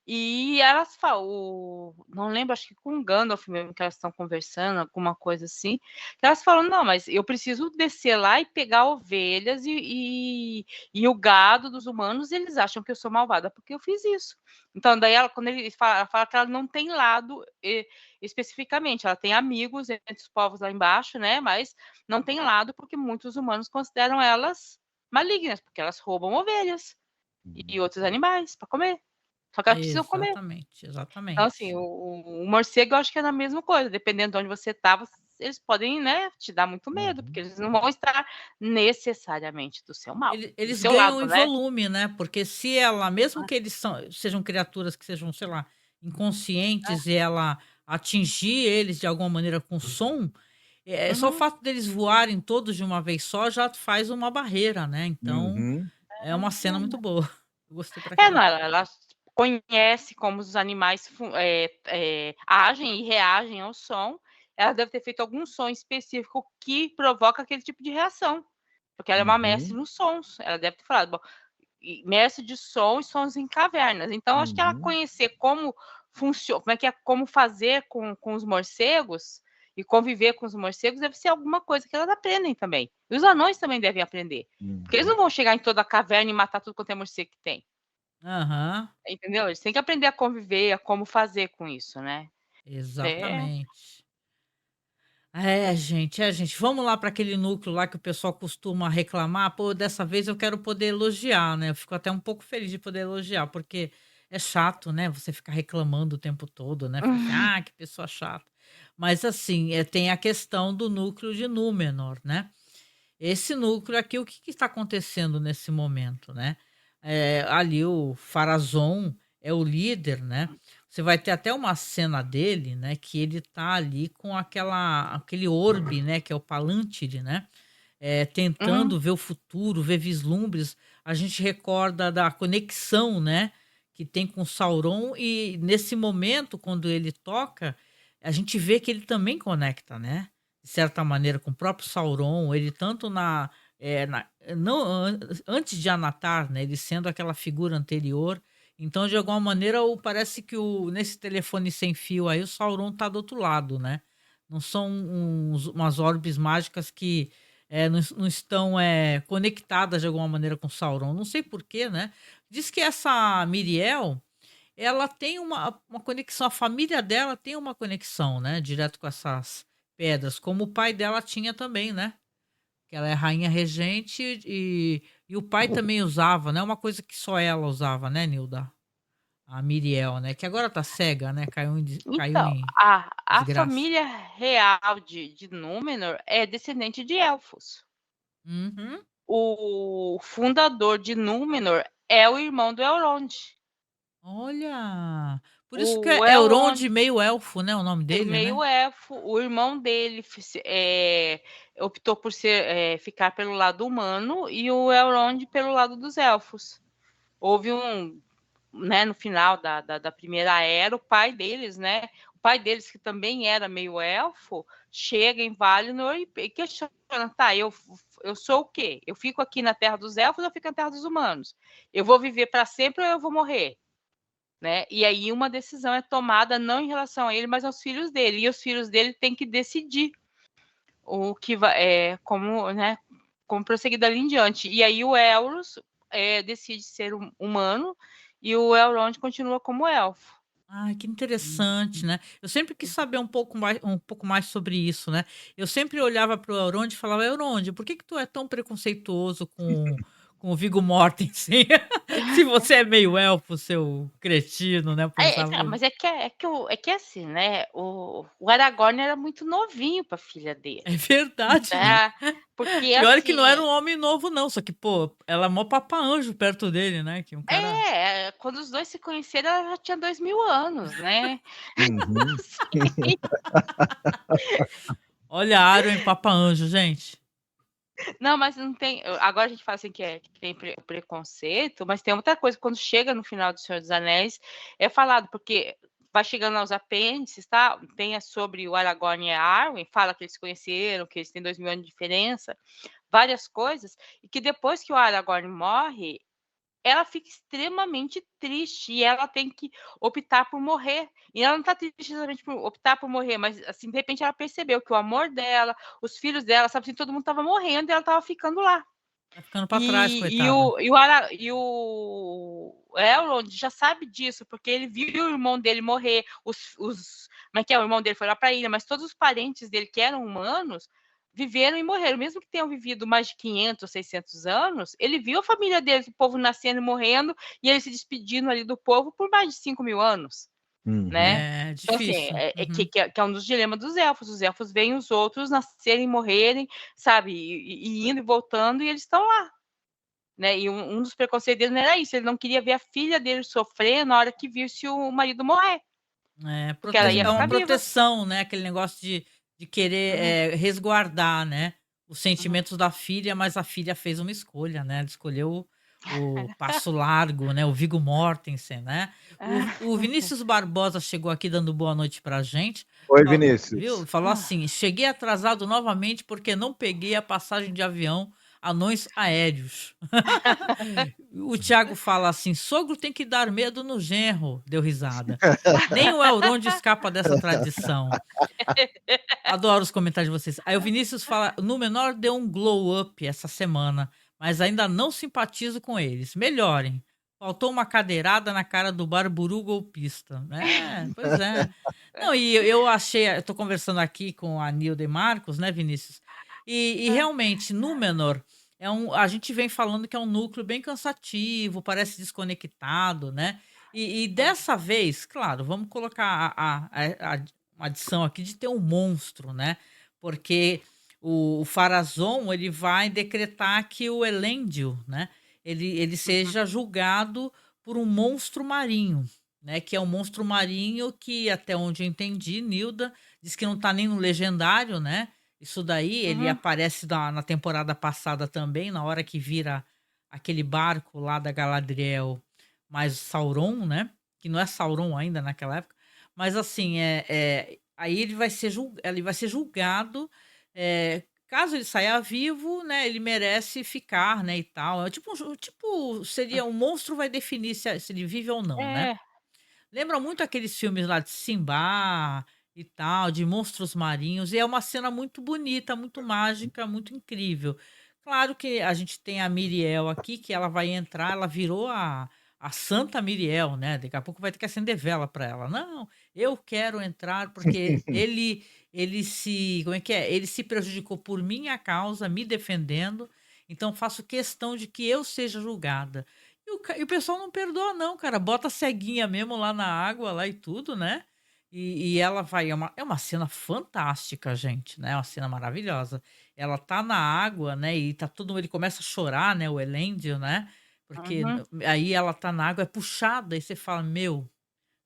E elas falam, não lembro, acho que com o Gandalf mesmo, que elas estão conversando, alguma coisa assim, que elas falam, não, mas eu preciso descer lá e pegar ovelhas e o gado dos humanos, eles acham que eu sou malvada porque eu fiz isso. Então, daí quando ela fala que ela não tem lado especificamente, ela tem amigos entre os povos lá embaixo, né? Mas não tem lado porque muitos humanos consideram elas malignas, porque elas roubam ovelhas e outros animais para comer. Só que elas precisam comer. Exatamente, Então, assim, exatamente. o morcego eu acho que é a mesma coisa, dependendo de onde você tá, eles podem, né, te dar muito medo, porque Uhum. eles não vão estar necessariamente do seu mal, do Eles seu ganham lado, em né. volume, né? Porque se ela, mesmo que eles sejam criaturas que sejam, sei lá, inconscientes, e ela atingir eles de alguma maneira com som, só o Uhum. fato deles voarem todos de uma vez só já faz uma barreira, né? Então, Uhum. é uma cena muito boa. Eu gostei pra Não, caramba. ela conhece como os animais agem e reagem ao som. Ela deve ter feito algum som específico que provoca aquele tipo de reação, porque ela é uma mestre Uhum. nos sons. Ela deve ter falado, bom, mestre de som e sons em cavernas. Então, acho que ela Uhum. conhecer como funciona, como fazer com os morcegos e conviver com os morcegos deve ser alguma coisa que elas aprendem também. E os anões também devem aprender. Porque eles não vão chegar em toda a caverna e matar tudo quanto é morcego que tem. Aham, Entendeu? Eles têm que aprender a conviver, a como fazer com isso, né? exatamente. Gente, vamos lá para aquele núcleo lá que o pessoal costuma reclamar. Pô, dessa vez eu quero poder elogiar, né? Eu fico até um pouco feliz de poder elogiar, porque é chato, né? Você ficar reclamando o tempo todo, né? Fica assim, que pessoa chata. Mas assim, tem a questão do núcleo de Númenor, né? Esse núcleo aqui, o que que está acontecendo nesse momento, né? Ali o Pharazôn é o líder, né? Você vai ter até uma cena dele, né? Que ele tá ali com aquele orbe, né? Que é o Palantir, né? Tentando ver o futuro, ver vislumbres. A gente recorda da conexão, né? Que tem com Sauron e nesse momento, quando ele toca, a gente vê que ele também conecta, né? De certa maneira, com o próprio Sauron, ele tanto não, antes de Anatar, né, ele sendo aquela figura anterior, então de alguma maneira parece que nesse telefone sem fio aí o Sauron tá do outro lado, né? Não são umas orbes mágicas que não estão conectadas de alguma maneira com Sauron, não sei porquê, né? Diz que essa Miriel, ela tem uma conexão, a família dela tem uma conexão, né? Direto com essas pedras, como o pai dela tinha também, né? Que ela é rainha regente e o pai também usava, né? Uma coisa que só ela usava, né, Nilda? A Miriel, né? Que agora tá cega, né? Caiu Então, em a desgraça. família real de Númenor é descendente de elfos. Uhum. O fundador de Númenor é o irmão do Elrond. Olha! Por isso que O é Elrond Elrond meio elfo, né? O nome dele, né? meio elfo, o irmão dele optou por ficar pelo lado humano e o Elrond pelo lado dos elfos. Houve né, no final da primeira era, o pai deles, né? O pai deles, que também era meio elfo, chega em Valinor e questiona, tá, eu sou o quê? Eu fico aqui na Terra dos Elfos ou eu fico na Terra dos Humanos? Eu vou viver para sempre ou eu vou morrer? Né? E aí uma decisão é tomada não em relação a ele, mas aos filhos dele. E os filhos dele têm que decidir o que vai, né, como prosseguir dali em diante. E aí o Elros decide ser humano e o Elrond continua como elfo. Ai, que interessante, né? Eu sempre quis saber um pouco mais sobre isso, né? Eu sempre olhava para o Elrond e falava, Elrond, por que que tu é tão preconceituoso com o Viggo Mortensen? Se você é meio elfo, seu cretino, né? Eu pensava Mas é que assim, né? O Aragorn era muito novinho para a filha dele. é verdade, né? Né? Porque E olha que não era assim, um homem novo, não. Só que, pô, ela é mó papa-anjo perto dele, né? Que um cara. quando os dois se conheceram, ela já tinha 2000 anos, né? Uhum. Assim, Olha, Arwen papa-anjo, gente. não, mas não tem. Agora a gente fala assim que tem preconceito, mas tem outra coisa. Quando chega no final do Senhor dos Anéis, é falado, porque vai chegando aos apêndices, tá? Tem sobre o Aragorn e a Arwen, fala que eles se conheceram, que eles têm 2000 anos de diferença, várias coisas, e que depois que o Aragorn morre, ela fica extremamente triste e ela tem que optar por morrer. E ela não está triste exatamente por optar por morrer, mas assim, de repente ela percebeu que o amor dela, os filhos dela, sabe assim, todo mundo estava morrendo e ela estava ficando lá. Tá ficando pra trás, E coitada. o Elrond já sabe disso, porque ele viu o irmão dele morrer, como é que é? O irmão dele foi lá para a ilha, mas todos os parentes dele que eram humanos viveram e morreram. Mesmo que tenham vivido mais de 500, 600 anos, ele viu a família dele, o povo nascendo e morrendo, e ele se despedindo ali do povo por mais de 5.000 anos. Né? É Então, assim, difícil. Uhum. que é um dos dilemas dos elfos. Os elfos veem os outros nascerem, morrerem, sabe? E indo e voltando, e eles estão lá. Né? E um dos preconceitos dele não era isso. Ele não queria ver a filha dele sofrer na hora que visse o marido morrer. Porque ela ia É uma ficar viva. proteção, né? Aquele negócio de querer resguardar, né? Os sentimentos da filha, mas a filha fez uma escolha, né? Ela escolheu o passo largo, né? O Viggo Mortensen, né? O Vinícius Barbosa chegou aqui dando boa noite pra gente. Oi, Viu? Vinícius. Falou assim: cheguei atrasado novamente porque não peguei a passagem de avião anões aéreos. O Thiago fala assim: sogro tem que dar medo no genro. Deu risada. Nem o Elrond escapa dessa tradição. Adoro os comentários de vocês. Aí o Vinícius fala: Númenor deu um glow up essa semana, mas ainda não simpatizo com eles. Melhorem. Faltou uma cadeirada na cara do Barburu golpista. Pois é. Não, e eu achei, eu tô conversando aqui com a Nilda e Marcos, né, Vinícius? E realmente, Númenor a gente vem falando que é um núcleo bem cansativo, parece desconectado, né? E dessa vez, claro, vamos colocar uma adição aqui de ter um monstro, né? Porque o Pharazôn, ele vai decretar que o Elendil, né? Ele seja julgado por um monstro marinho, né? Que é um monstro marinho que, até onde eu entendi, Nilda diz que não está nem no legendário, né? Isso daí, ele aparece na temporada passada também, na hora que vira aquele barco lá da Galadriel, mais Sauron, né? Que não é Sauron ainda naquela época. Mas assim, aí ele vai ser julgado. Caso ele saia vivo, né? Ele merece ficar, né? E tal. Seria um monstro vai definir se ele vive ou não, né? É, Lembra muito aqueles filmes lá de Simba e tal, de monstros marinhos, e é uma cena muito bonita, muito mágica, muito incrível. Claro que a gente tem a Miriel aqui, que ela vai entrar, ela virou a Santa Miriel, né? Daqui a pouco vai ter que acender vela para ela. Não, eu quero entrar porque ele se, como é que é? Ele se prejudicou por minha causa, me defendendo, então faço questão de que eu seja julgada. E o pessoal não perdoa, não, cara. Bota a ceguinha mesmo lá na água, lá e tudo, né? E ela vai. É uma cena fantástica, gente, né? É uma cena maravilhosa. Ela tá na água, né? E tá todo mundo. Ele começa a chorar, né? O Elendil, né? Porque aí ela tá na água, é puxada, e você fala, meu,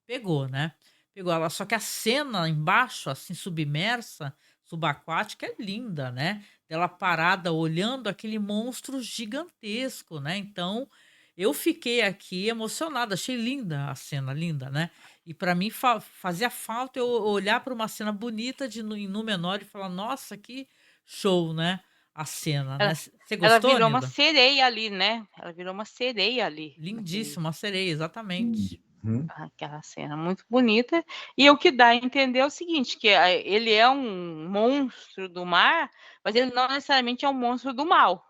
pegou, né? Pegou ela. Só que a cena embaixo, assim, submersa, subaquática, é linda, né? Ela parada olhando aquele monstro gigantesco, né? Então, eu fiquei aqui emocionada, achei linda a cena, linda, né? E para mim fazia falta eu olhar para uma cena bonita em Númenor e falar, nossa, que show, né? A cena, né? ela, Você ela gostou, virou uma Nilda? sereia ali, né? Ela virou uma sereia ali, naquele, Lindíssima, uma sereia, exatamente. aquela cena muito bonita. E o que dá a entender é o seguinte, que ele é um monstro do mar, mas ele não necessariamente é um monstro do mal.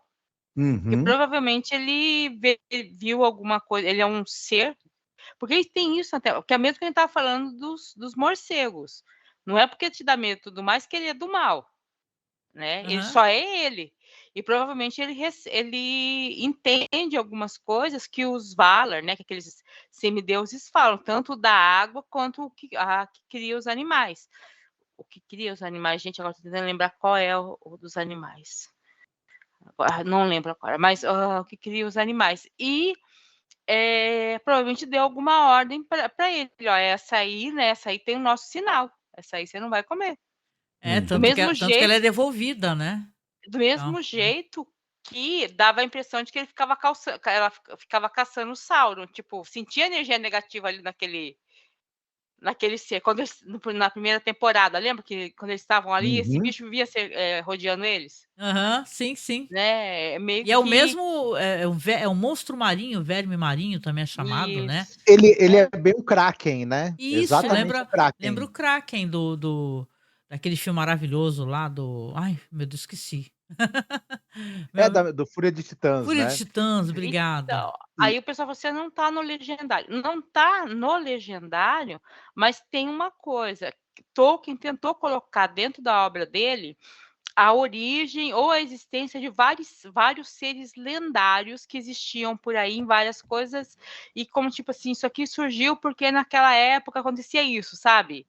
Porque provavelmente ele viu alguma coisa, ele é um ser. Porque tem isso até, que é mesmo que a gente estava falando dos morcegos. Não é porque te dá medo e tudo mais que ele é do mal, né? Ele Aham. só é ele. E provavelmente ele entende algumas coisas que os Valar, né, que aqueles semideuses falam, tanto da água quanto o que cria os animais. O que cria os animais, gente, agora estou tentando lembrar qual é o dos animais. Agora, não lembro agora, mas o que cria os animais. E provavelmente deu alguma ordem para ele, ó, essa aí, né? Essa aí tem o nosso sinal. Essa aí você não vai comer. Do Tanto que, mesmo tanto que ela é jeito, devolvida, né? do Então, mesmo jeito que dava a impressão de que ela ficava caçando o Sauron, tipo, sentia energia negativa ali naquele ser. Quando na primeira temporada, lembra que quando eles estavam ali, esse bicho vivia rodeando eles? aham, sim, sim. Né? Meio E é o que mesmo, é um monstro marinho, verme marinho também é chamado, né? isso. Ele é bem um Kraken, né? Isso, Exatamente o lembra o Kraken. Kraken daquele filme maravilhoso lá do. Ai, meu Deus, esqueci. Do Fúria de Titãs, Fúria de né? Titãs, obrigado. Então, E, aí o pessoal falou assim: não tá no legendário. Não tá no legendário, mas tem uma coisa, Tolkien tentou colocar dentro da obra dele a origem ou a existência de vários seres lendários que existiam por aí em várias coisas, e como tipo assim, isso aqui surgiu porque naquela época acontecia isso, sabe?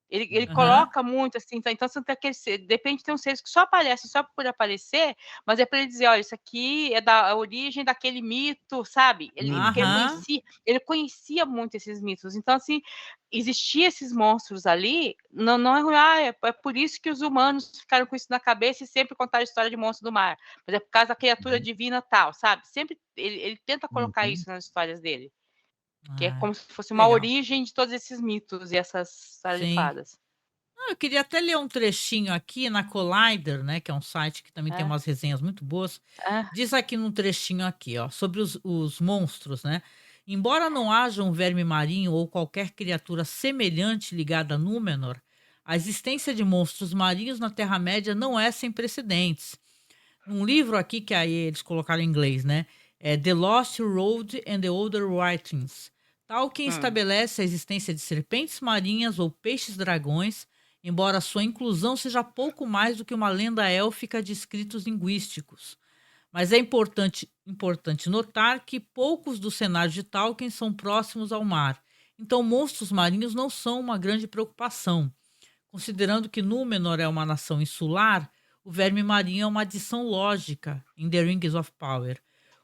Ele Aham, coloca muito assim, então você tem aquele ser, de repente tem uns seres que só aparecem só por aparecer, mas é para ele dizer, olha, isso aqui é da origem daquele mito, sabe? Porque aham. ele conhecia muito esses mitos. Então, assim, existia esses monstros ali, não é ruim, é por isso que os humanos ficaram com isso na cabeça e sempre contaram a história de monstro do mar. Mas é por causa da criatura divina tal, sabe? Sempre ele tenta colocar uhum. isso nas histórias dele. Que é Ah, como se fosse uma legal. origem de todos esses mitos e essas histórias de Sim. fadas. Não, eu queria até ler um trechinho aqui na Collider, né, que é um site que também tem É. umas resenhas muito boas. Ah, Diz aqui num trechinho aqui, ó, sobre os monstros, né? Embora não haja um verme marinho ou qualquer criatura semelhante ligada a Númenor, a existência de monstros marinhos na Terra-média não é sem precedentes. Num livro aqui que aí eles colocaram em inglês, né? É The Lost Road and the Older Writings. Tolkien hum. estabelece a existência de serpentes marinhas ou peixes-dragões, embora sua inclusão seja pouco mais do que uma lenda élfica de escritos linguísticos. Mas é importante notar que poucos dos cenários de Tolkien são próximos ao mar, então monstros marinhos não são uma grande preocupação. Considerando que Númenor é uma nação insular, o verme marinho é uma adição lógica em The Rings of Power.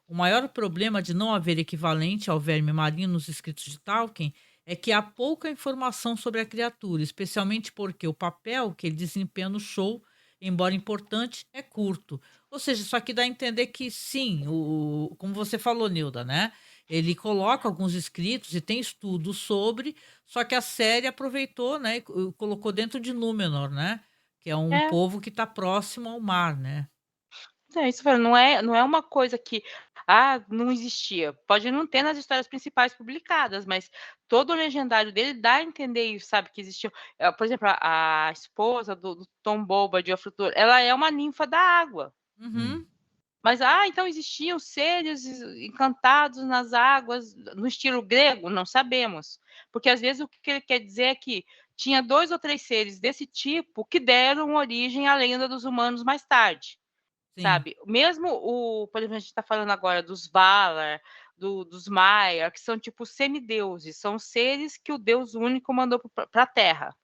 O maior problema de não haver equivalente ao verme marinho nos escritos de Tolkien é que há pouca informação sobre a criatura, especialmente porque o papel que ele desempenha no show, embora importante, é curto. Ou seja, isso aqui dá a entender que sim, como você falou, Nilda, né? Ele coloca alguns escritos e tem estudos sobre, só que a série aproveitou, né, e colocou dentro de Númenor, né? Que é um É, povo que está próximo ao mar, né? é isso, não é uma coisa que não existia. Pode não ter nas histórias principais publicadas, mas todo o legendário dele dá a entender isso, sabe? Que existiam. Por exemplo, a esposa do Tom Boba de Ofrutor, ela é uma ninfa da água. Uhum. Mas, então existiam seres encantados nas águas, no estilo grego? Não sabemos. Porque às vezes o que ele quer dizer é que tinha 2 ou 3 seres desse tipo que deram origem à lenda dos humanos mais tarde, Sim. sabe? Mesmo por exemplo, a gente está falando agora dos Valar, dos Maiar, que são tipo semideuses, são seres que o Deus único mandou para a Terra.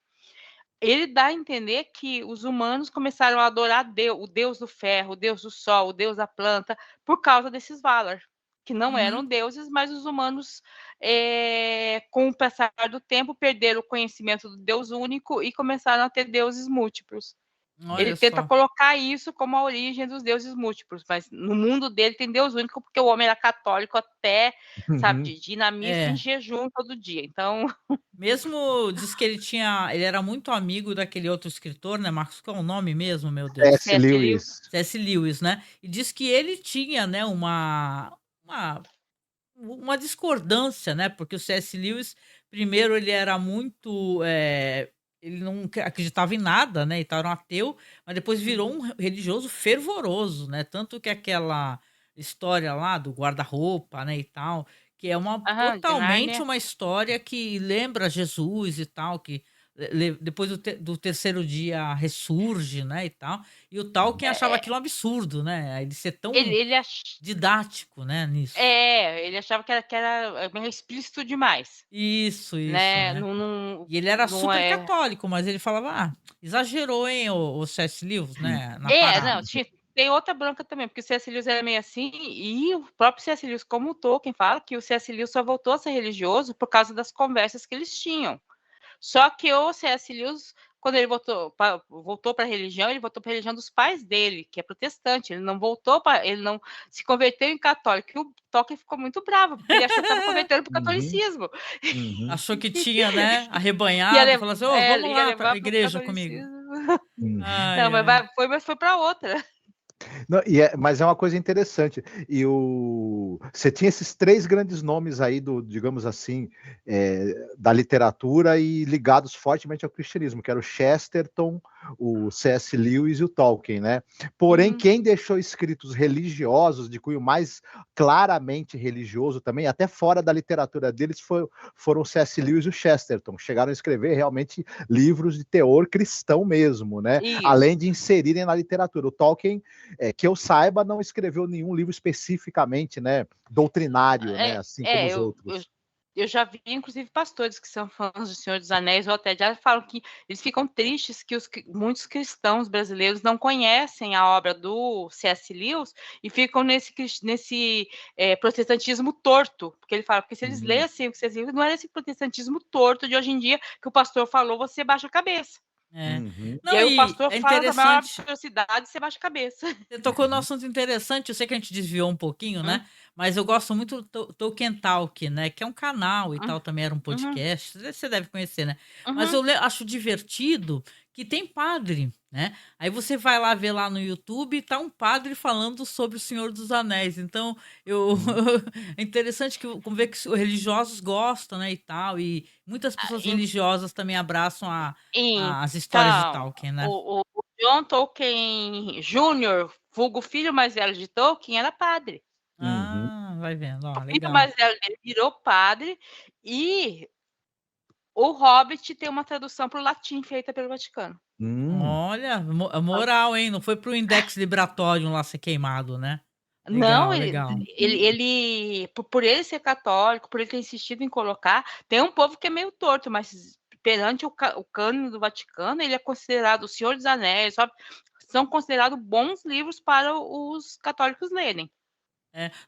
Ele dá a entender que os humanos começaram a adorar o deus do ferro, o deus do sol, o deus da planta, por causa desses Valar, que não eram Uhum. deuses, mas os humanos, com o passar do tempo, perderam o conhecimento do Deus único e começaram a ter deuses múltiplos. Ele Olha tenta só. colocar isso como a origem dos deuses múltiplos, mas no mundo dele tem Deus único, porque o homem era católico até, sabe, Uhum. de ir na missa em É. jejum todo dia. Então, Mesmo diz que ele era muito amigo daquele outro escritor, né, Marcos? Qual é o nome mesmo, meu Deus? C.S. C.S. Lewis. Lewis. C.S. Lewis, né? E diz que ele tinha, né, uma discordância, né? Porque o C.S. Lewis, primeiro, ele era muito. Ele não acreditava em nada, né? Então era um ateu, mas depois virou um religioso fervoroso, né? Tanto que aquela história lá do guarda-roupa, né? E tal, que é De totalmente Nárnia. uma história que lembra Jesus e tal, que depois do terceiro dia ressurge, né? E tal. E o Tolkien achava aquilo um absurdo, né? Ele ser tão Ele ach didático, né? Nisso. ele achava que era meio explícito demais, Isso, né, né. E ele era não super é católico, mas ele falava: "Ah, exagerou, hein, o C.S. Lewis, né, na não, parada". tem outra branca também, porque o C.S. Lewis era meio assim, e o próprio C.S. Lewis, como o Tolkien fala, que o C.S. Lewis só voltou a ser religioso por causa das conversas que eles tinham. Só que o C.S. Lewis, quando ele voltou para a religião, ele voltou para a religião dos pais dele, que é protestante. Ele não se converteu em católico. E o Tolkien ficou muito bravo, porque ele achou que estava convertendo para o Uhum. catolicismo. Uhum. Achou que tinha, né, Ia, arrebanhado, lev falou assim: "Ô, vamos ia lá pra levar para o igreja comigo". catolicismo. Uhum. Não, Ai, ai. mas foi para outra. Não, mas é uma coisa interessante. E você tinha esses 3 grandes nomes aí digamos assim, da literatura e ligados fortemente ao cristianismo, que era o Chesterton, o C.S. Lewis e o Tolkien, né? Porém, quem deixou escritos religiosos, de cunho mais claramente religioso também, até fora da literatura deles, foram o C.S. Lewis e o Chesterton. Chegaram a escrever realmente livros de teor cristão mesmo, né? Isso. Além de inserirem na literatura. O Tolkien, que eu saiba, não escreveu nenhum livro especificamente, né, doutrinário, né, assim como os outros. Eu já vi, inclusive, pastores que são fãs do Senhor dos Anéis, ou até já falam que eles ficam tristes que muitos cristãos brasileiros não conhecem a obra do C.S. Lewis e ficam nesse protestantismo torto, porque ele fala, porque se eles lessem o C.S. Lewis, não era esse protestantismo torto de hoje em dia que o pastor falou, você baixa a cabeça. É. E Não, aí o e pastor é fala da maior interessante. atrocidade, você baixa a cabeça. Você tocou num assunto interessante, eu sei que a gente desviou um pouquinho, né? Mas eu gosto muito do Tolkien Talk, né? Que é um canal e tal, também era um Uhum, podcast. Você deve conhecer, né? Mas uhum. eu acho divertido que tem padre, né? Aí você vai lá ver lá no YouTube, tá um padre falando sobre o Senhor dos Anéis. Então, eu Hum. é interessante que como ver que os religiosos gostam, né, e tal, e muitas Ah, pessoas religiosas também abraçam as histórias de então, Tolkien, né? o John Tolkien Jr., vulgo filho mais velho de Tolkien, era padre. Uhum. Vai vendo, ó, O filho legal. mais velho dele virou padre e o Hobbit tem uma tradução para o latim feita pelo Vaticano. Olha, moral, hein? Não foi pro Index Libratorium lá ser queimado, né? Não, Legal, legal. por ele ser católico, por ele ter insistido em colocar, tem um povo que é meio torto, mas perante o cânone do Vaticano, ele é considerado o Senhor dos Anéis, são considerados bons livros para os católicos lerem.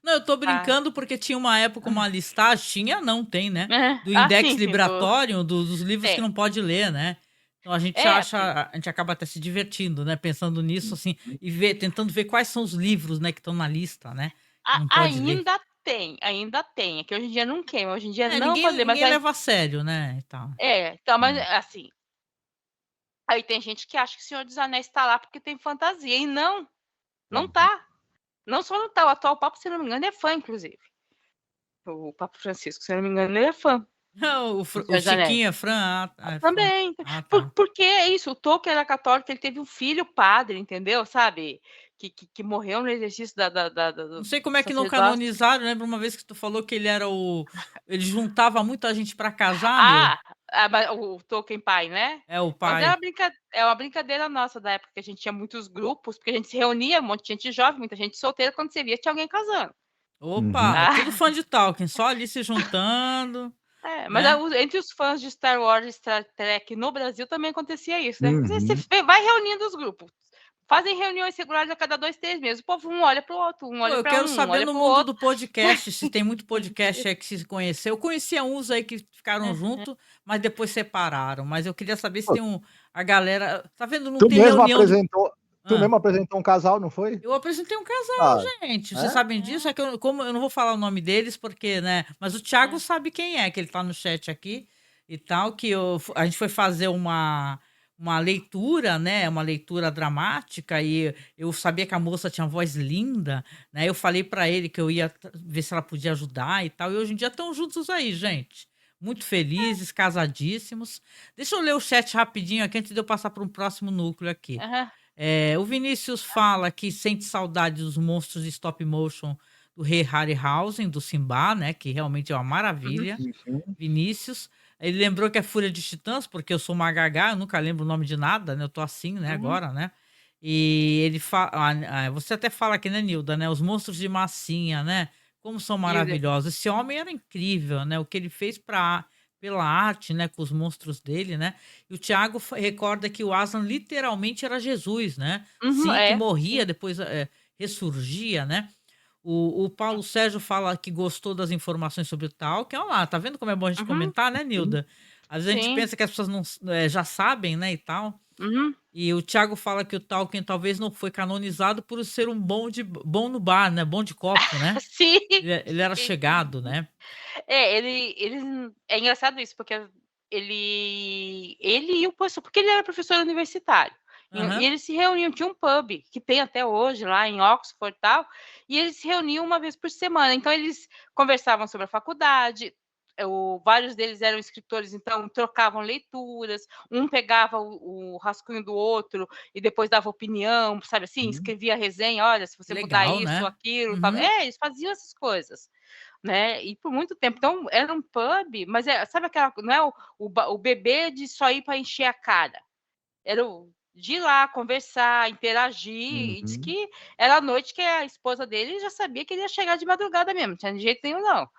Não, eu tô Ah, brincando porque tinha uma época uma listagem, não tem, né? Do Index sim, Libratorium, dos livros que tem. não pode ler, né? Então a gente a gente acaba até se divertindo, né? Pensando nisso, assim, e tentando ver quais são os livros, né, que estão na lista, né? Que não pode ler. Ainda tem. É que hoje em dia não queima, hoje em dia não pode ler, mas Ninguém leva a sério, né? E tal. então, mas assim, aí tem gente que acha que o Senhor dos Anéis está lá porque tem fantasia, e não tá. Não só não tá, o atual Papa, se não me engano, é fã, inclusive. O Papa Francisco, se não me engano, ele é fã. O Chiquinho é fã? É fã. Também. Tá. Porque é isso, o Tolkien era católico, ele teve um filho padre, entendeu? Sabe? Que morreu no exercício Não do sei como é que não sacerdócio. canonizaram. Lembra uma vez que tu falou que ele era ele juntava muita gente pra casar, meu? Mas o Tolkien pai, né? É o Mas pai. é uma brincadeira nossa da época, que a gente tinha muitos grupos, porque a gente se reunia, um monte de gente jovem, muita gente solteira, quando você via, tinha alguém casando. Opa, tudo fã de Tolkien, só ali se juntando, Mas né? entre os fãs de Star Wars e Star Trek no Brasil também acontecia isso, né? Você Uhum. vai reunindo os grupos. Fazem reuniões regulares a cada 2, 3 meses. O povo um olha para o outro, um Pô, olha eu para quero um saber olha no para o mundo outro. do podcast, se tem muito podcast aí que se conheceu. Eu conhecia uns aí que ficaram juntos, mas depois separaram. Mas eu queria saber se Pô, tem a galera. Tá vendo? Não tu tem mesmo reunião de. apresentou, tu Ah, mesmo apresentou um casal, não foi? eu apresentei um casal, Ah, gente. Vocês é? sabem disso? É que como eu não vou falar o nome deles, porque, né? Mas o Thiago sabe quem é, que ele tá no chat aqui e tal, que a gente foi fazer uma leitura, né? Uma leitura dramática, e eu sabia que a moça tinha uma voz linda, né? Eu falei pra ele que eu ia ver se ela podia ajudar e tal. E hoje em dia estão juntos aí, gente. Muito felizes, casadíssimos. Deixa eu ler o chat rapidinho aqui antes de eu passar para um próximo núcleo aqui. O Vinícius fala que sente saudade dos monstros de stop motion do Rei Harryhausen, do Simba, né? Que realmente é uma maravilha. Uhum. Vinícius. Ele lembrou que é Fúria de Titãs, porque eu sou uma gagá, eu nunca lembro o nome de nada, né? Eu tô assim, né, agora, né? E ele fala. Você até fala aqui, né, Nilda, né? Os monstros de massinha, né? Como são maravilhosos. Esse homem era incrível, né? O que ele fez pela arte, né? Com os monstros dele, né? E o Tiago recorda que o Aslan literalmente era Jesus, né? Sim, que morria, depois ressurgia, né? O Paulo Sérgio fala que gostou das informações sobre o Tolkien. Olha lá, tá vendo como é bom a gente comentar, né, Nilda? Às vezes a gente pensa que as pessoas não, já sabem, né, e tal. E o Thiago fala que o Tolkien talvez não foi canonizado por ser um bom no bar, né? Bom de copo, né? Sim. Ele era chegado, né? É engraçado isso, porque ele e o professor, porque ele era professor universitário. E eles se reuniam, tinha um pub, que tem até hoje lá em Oxford e tal, e eles se reuniam uma vez por semana. Então, eles conversavam sobre a faculdade, vários deles eram escritores, então trocavam leituras, um pegava o rascunho do outro e depois dava opinião, sabe assim, escrevia resenha, olha, se você mudar Legal, isso, né? aquilo, tal. Eles faziam essas coisas, né? E por muito tempo. Então, era um pub, mas sabe aquela, não é o bebê de só ir para encher a cara. Era de ir lá conversar, interagir, e diz que era a noite que a esposa dele já sabia que ele ia chegar de madrugada mesmo, não tinha de jeito nenhum não,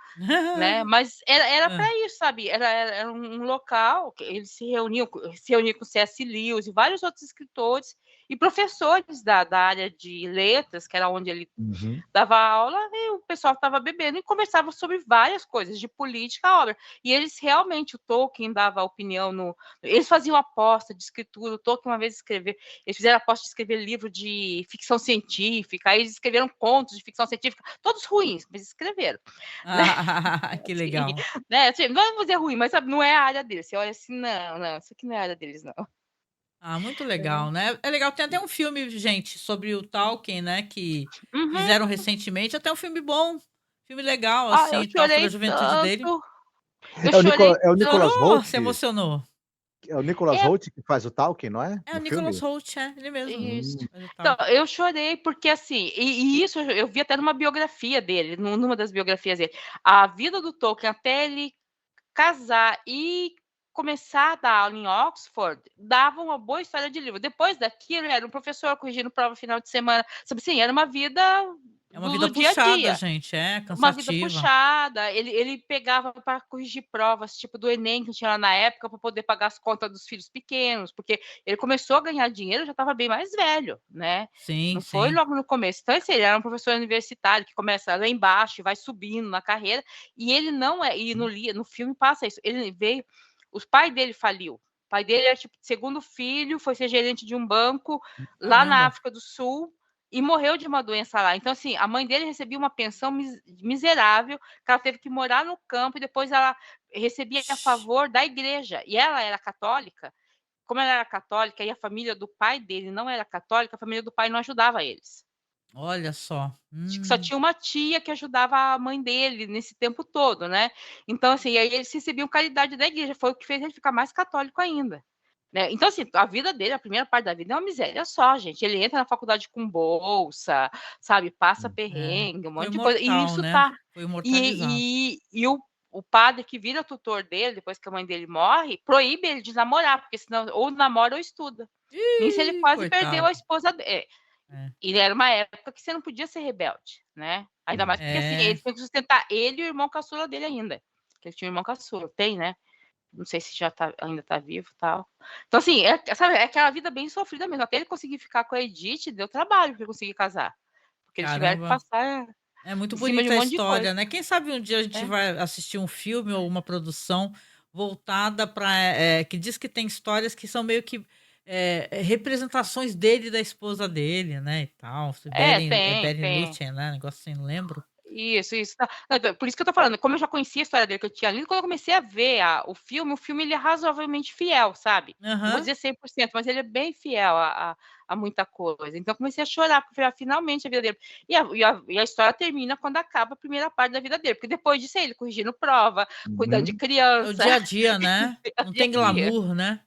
né, mas era para isso, sabe, era um local que eles se reuniam com C.S. Lewis e vários outros escritores e professores da área de letras, que era onde ele dava aula, e o pessoal estava bebendo e conversava sobre várias coisas, de política à obra. E eles realmente, o Tolkien dava opinião eles faziam aposta de escritura, o Tolkien uma vez eles fizeram aposta de escrever livro de ficção científica, aí eles escreveram contos de ficção científica, todos ruins, mas escreveram. Que legal. Né? Assim, não vou dizer ruim, mas sabe, não é a área deles. Você olha assim, não, isso aqui não é a área deles, não. Ah, muito legal, né? É legal, tem até um filme, gente, sobre o Tolkien, né? Que Uhum. fizeram recentemente, até um filme bom, filme legal, Ah, assim, eu e tal, sobre a chorei juventude dele. tanto. Eu É o, chorei É o Nicholas Chorou? Hoult? Se emocionou? É o Nicholas é Hoult que faz o Tolkien, não é? É o No Nicholas filme? Hoult, é, ele mesmo. isso. Faz o Então, Tolkien. eu chorei porque, assim, e isso eu vi até numa biografia dele, numa das biografias dele. A vida do Tolkien até ele casar e começar a dar aula em Oxford, dava uma boa história de livro. Depois daquilo, ele era um professor corrigindo prova final de semana, sabe assim, era uma vida É uma do vida dia a puxada, dia. gente, é Uma vida cansativa. puxada, ele pegava para corrigir provas, tipo do Enem que tinha lá na época, para poder pagar as contas dos filhos pequenos, porque ele começou a ganhar dinheiro, já estava bem mais velho, né? Sim, Não foi sim. logo no começo. Então, assim, ele era um professor universitário que começa lá embaixo e vai subindo na carreira, e ele não é, e no filme passa isso, ele veio, os pais dele faliu. O pai dele era tipo segundo filho, foi ser gerente de um banco lá na Caramba. África do Sul, e morreu de uma doença lá. Então, assim, a mãe dele recebia uma pensão miserável, que ela teve que morar no campo e depois ela recebia a favor da igreja. E ela era católica. Como ela era católica e a família do pai dele não era católica, a família do pai não ajudava eles. Olha só. Acho que só tinha uma tia que ajudava a mãe dele nesse tempo todo, né? Então, assim, aí eles recebiam caridade da igreja, foi o que fez ele ficar mais católico ainda. Né? Então, assim, a vida dele, a primeira parte da vida é uma miséria só, gente. Ele entra na faculdade com bolsa, sabe? Passa É, perrengue, um foi monte de coisa. E imortal, isso né? tá. Foi imortalizado. E o padre que vira tutor dele, depois que a mãe dele morre, proíbe ele de namorar, porque senão ou namora ou estuda. Nisso ele Ih, quase perdeu coitado. a esposa dele. É. E era uma época que você não podia ser rebelde, né? Ainda mais porque assim, É. ele tem que sustentar ele e o irmão caçula dele ainda. Que ele tinha um irmão caçula, tem, né? Não sei se já tá, ainda tá vivo e tal. Então, assim, sabe, é aquela vida bem sofrida mesmo. Até ele conseguir ficar com a Edith, deu trabalho para ele conseguir casar. Porque eles tiveram que Caramba. passar É muito em cima de um bonita a monte de coisa. história, né? Quem sabe um dia a gente É. vai assistir um filme ou uma produção voltada para que diz que tem histórias que são meio que representações dele e da esposa dele, né? E tal. Beren Tem. Lúthien, né? Negócio assim, não lembro. Isso. Por isso que eu tô falando, como eu já conhecia a história dele, que eu tinha lido, quando eu comecei a ver o filme ele é razoavelmente fiel, sabe? Não vou Aham. dizer 100%, mas ele é bem fiel a muita coisa. Então eu comecei a chorar, porque finalmente a vida dele. E a história termina quando acaba a primeira parte da vida dele, porque depois disso é ele corrigindo prova, cuidando de Uhum. É o criança, dia a dia, né? é o Não dia tem a dia. glamour, né?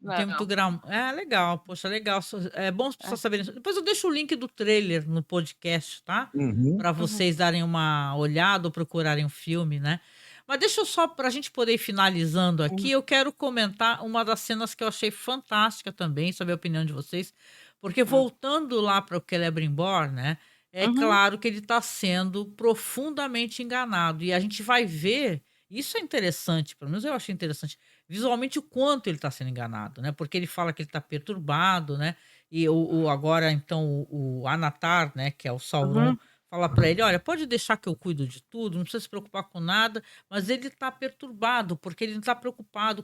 Não tem muito Não. glamour. É legal, poxa, legal. É bom as É. pessoas saberem isso. Depois eu deixo o link do trailer no podcast, tá? Uhum. Para Uhum. vocês darem uma olhada ou procurarem o filme, né? Mas deixa eu só, para a gente poder ir finalizando aqui, eu quero comentar uma das cenas que eu achei fantástica também, saber a opinião de vocês, porque voltando lá para o Celebrimbor, né? É Uhum. claro que ele está sendo profundamente enganado. E a gente vai ver, isso é interessante, pelo menos eu achei interessante, visualmente o quanto ele está sendo enganado, né? Porque ele fala que ele está perturbado, né? E agora, então, o Anatar, né, que é o Sauron, Uhum. fala para ele: olha, pode deixar que eu cuido de tudo, não precisa se preocupar com nada, mas ele está perturbado, porque ele não está preocupado.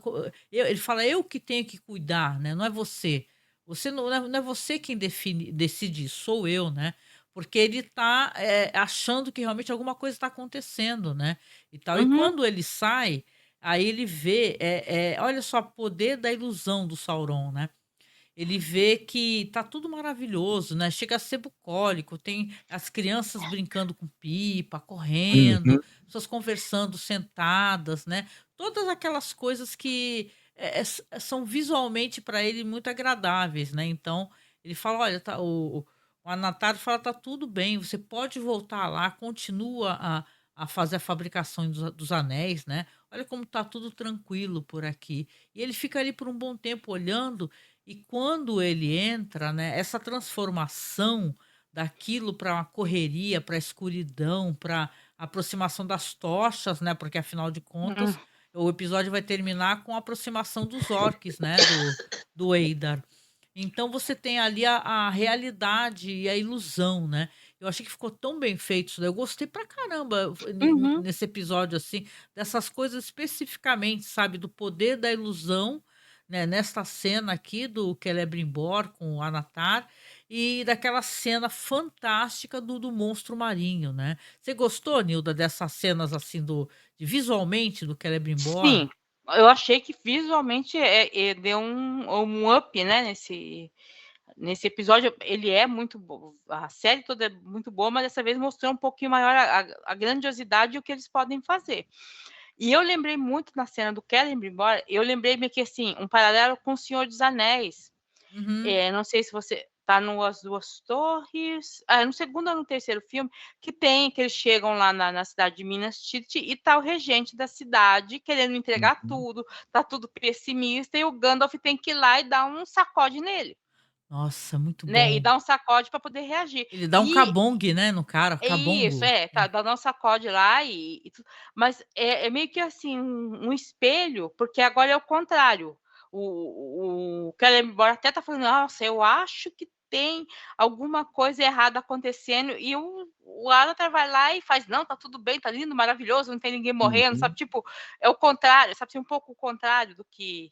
Ele fala: eu que tenho que cuidar, né? Não é você. Você não é você quem decide isso, sou eu, né? Porque ele está achando que realmente alguma coisa está acontecendo, né? E tal. E Uhum. quando ele sai, aí ele vê, olha só, o poder da ilusão do Sauron, né? Ele vê que tá tudo maravilhoso, né? Chega a ser bucólico, tem as crianças brincando com pipa, correndo, Uhum. pessoas conversando sentadas, né? Todas aquelas coisas que são visualmente para ele muito agradáveis, né? Então ele fala, olha, o Anatário fala, tá tudo bem, você pode voltar lá, continua a fazer a fabricação dos anéis, né? Olha como tá tudo tranquilo por aqui. E ele fica ali por um bom tempo olhando e quando ele entra, né, essa transformação daquilo para uma correria, para a escuridão, para aproximação das tochas, né, porque afinal de Uhum. contas o episódio vai terminar com a aproximação dos orcs, né, do Eidar. Então você tem ali a realidade e a ilusão, né? Eu achei que ficou tão bem feito isso daí. Eu gostei pra caramba Uhum. nesse episódio, assim, dessas coisas especificamente, sabe? Do poder da ilusão, né? Nesta cena aqui do Celebrimbor com o Anatar e daquela cena fantástica do monstro marinho, né? Você gostou, Nilda, dessas cenas assim visualmente do Celebrimbor? Sim. Eu achei que visualmente deu um up, né, nesse episódio. Ele é muito bom, a série toda é muito boa, mas dessa vez mostrou um pouquinho maior a grandiosidade e o que eles podem fazer. E eu lembrei muito na cena do Celebrimbor, eu lembrei meio que assim, um paralelo com o Senhor dos Anéis. Não sei se você tá no As Duas Torres, no segundo ou no terceiro filme, que eles chegam lá na cidade de Minas Tirith e tá o regente da cidade querendo entregar tudo, tá tudo pessimista, e o Gandalf tem que ir lá e dar um sacode nele, Nossa, muito né? E bom. dar um sacode para poder reagir. Ele dá um cabong, né, no cara, Isso, cabongo. tá dando um sacode lá mas é meio que assim, um espelho, porque agora é o contrário. O Celebrimbor até tá falando: "Nossa, eu acho que tem alguma coisa errada acontecendo", e o Anatar vai lá e faz: "Não, tá tudo bem, tá lindo, maravilhoso, não tem ninguém morrendo", sabe, tipo, é o contrário, sabe, assim, um pouco o contrário do que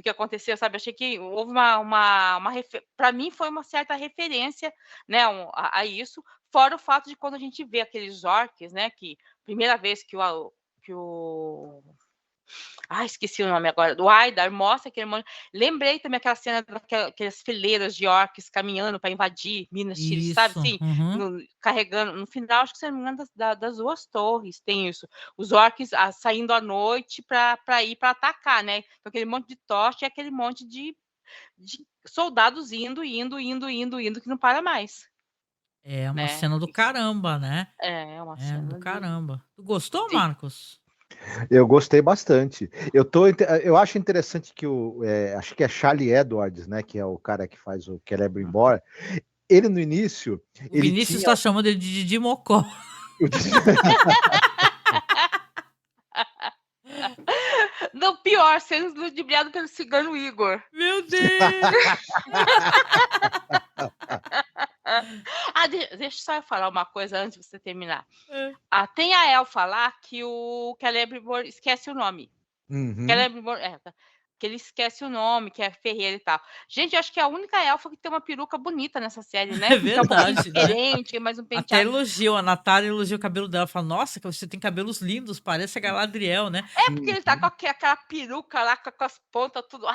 aconteceu, sabe? Achei que houve para mim foi uma certa referência, né, a isso, fora o fato de quando a gente vê aqueles orcs, né, que primeira vez que o esqueci o nome agora, do Aidar mostra aquele monte. Lembrei também aquela cena daquelas fileiras de orcs caminhando para invadir Minas Tirith, sabe, Isso. assim, Uhum. carregando, no final, acho que se não me engano, das Duas Torres tem isso, os orcs saindo à noite para ir para atacar, né, então aquele monte de tocha e aquele monte de soldados indo, que não para mais, É uma né. cena do caramba, né. É uma É, do cena caramba. Tu gostou, de Marcos? Eu gostei bastante. Eu acho interessante que acho que é Charlie Edwards, né, que é o cara que faz o Celebrimbor. Ele no início, O ele Vinícius tinha tá chamando ele de Didi Mocó. Não, pior, sendo ludibriado pelo cigano Igor. Meu Deus! Deixa só eu falar uma coisa antes de você terminar. É. Tem a Elfa lá que o Celebrimbor esquece o nome. Uhum. Celebrimbor, que ele esquece o nome, que é Ferreira e tal. Gente, eu acho que é a única elfa que tem uma peruca bonita nessa série, né? É Que é um pouquinho verdade, né. diferente, mais um Até penteado. elogiam, a Natália elogia o cabelo dela, fala: "Nossa, que você tem cabelos lindos, parece a Galadriel, né". É porque ele tá com Uhum. aquela peruca lá, com as pontas tudo.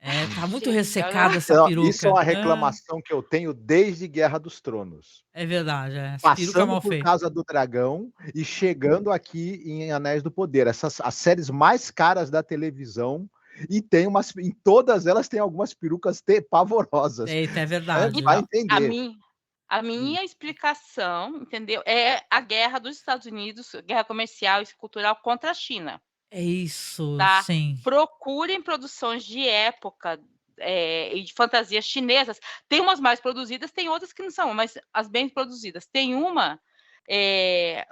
É, tá muito Gente, ressecada essa Isso é peruca. uma Ah, reclamação que eu tenho desde Guerra dos Tronos. é verdade, é. Essa peruca Passando mal por feita. Casa do Dragão e chegando aqui em Anéis do Poder. As séries mais caras da televisão, e em todas elas tem algumas perucas pavorosas. Eita, é verdade. Vai então, entender. a Hum. minha explicação, entendeu, é a guerra dos Estados Unidos, guerra comercial e cultural contra a China, É isso, tá? sim. Procurem produções de época, e de fantasias chinesas. Tem umas mais produzidas, tem outras que não são, mas as bem produzidas. Tem uma,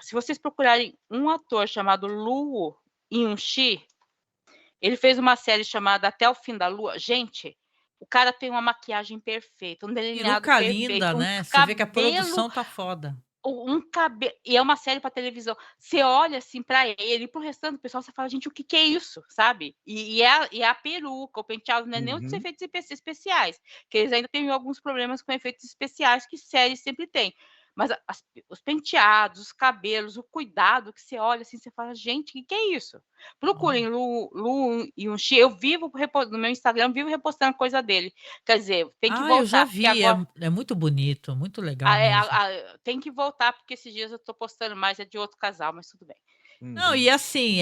se vocês procurarem um ator chamado Luo Yun-shi, ele fez uma série chamada Até o Fim da Lua. Gente, o cara tem uma maquiagem perfeita, um delineado Peruca linda, perfeito, um né, você vê que a cabelo, produção tá foda. e é uma série para televisão. Você olha assim para ele e para o restante do pessoal, você fala: "Gente, o que que é isso?", sabe? E a peruca, o penteado não é nem os Uhum. efeitos especiais, que eles ainda têm alguns problemas com efeitos especiais que séries sempre têm. Mas os penteados, os cabelos, o cuidado que você olha assim, você fala: "Gente, o que que é isso?". Procurem Lu Yun-shi, eu vivo no meu Instagram, vivo repostando coisa dele. Quer dizer, tem que Ah, eu já voltar, porque vi, é agora é muito bonito, muito legal mesmo. tem que voltar, porque esses dias eu tô postando mais, é de outro casal, mas tudo bem. Não, e Uhum. assim,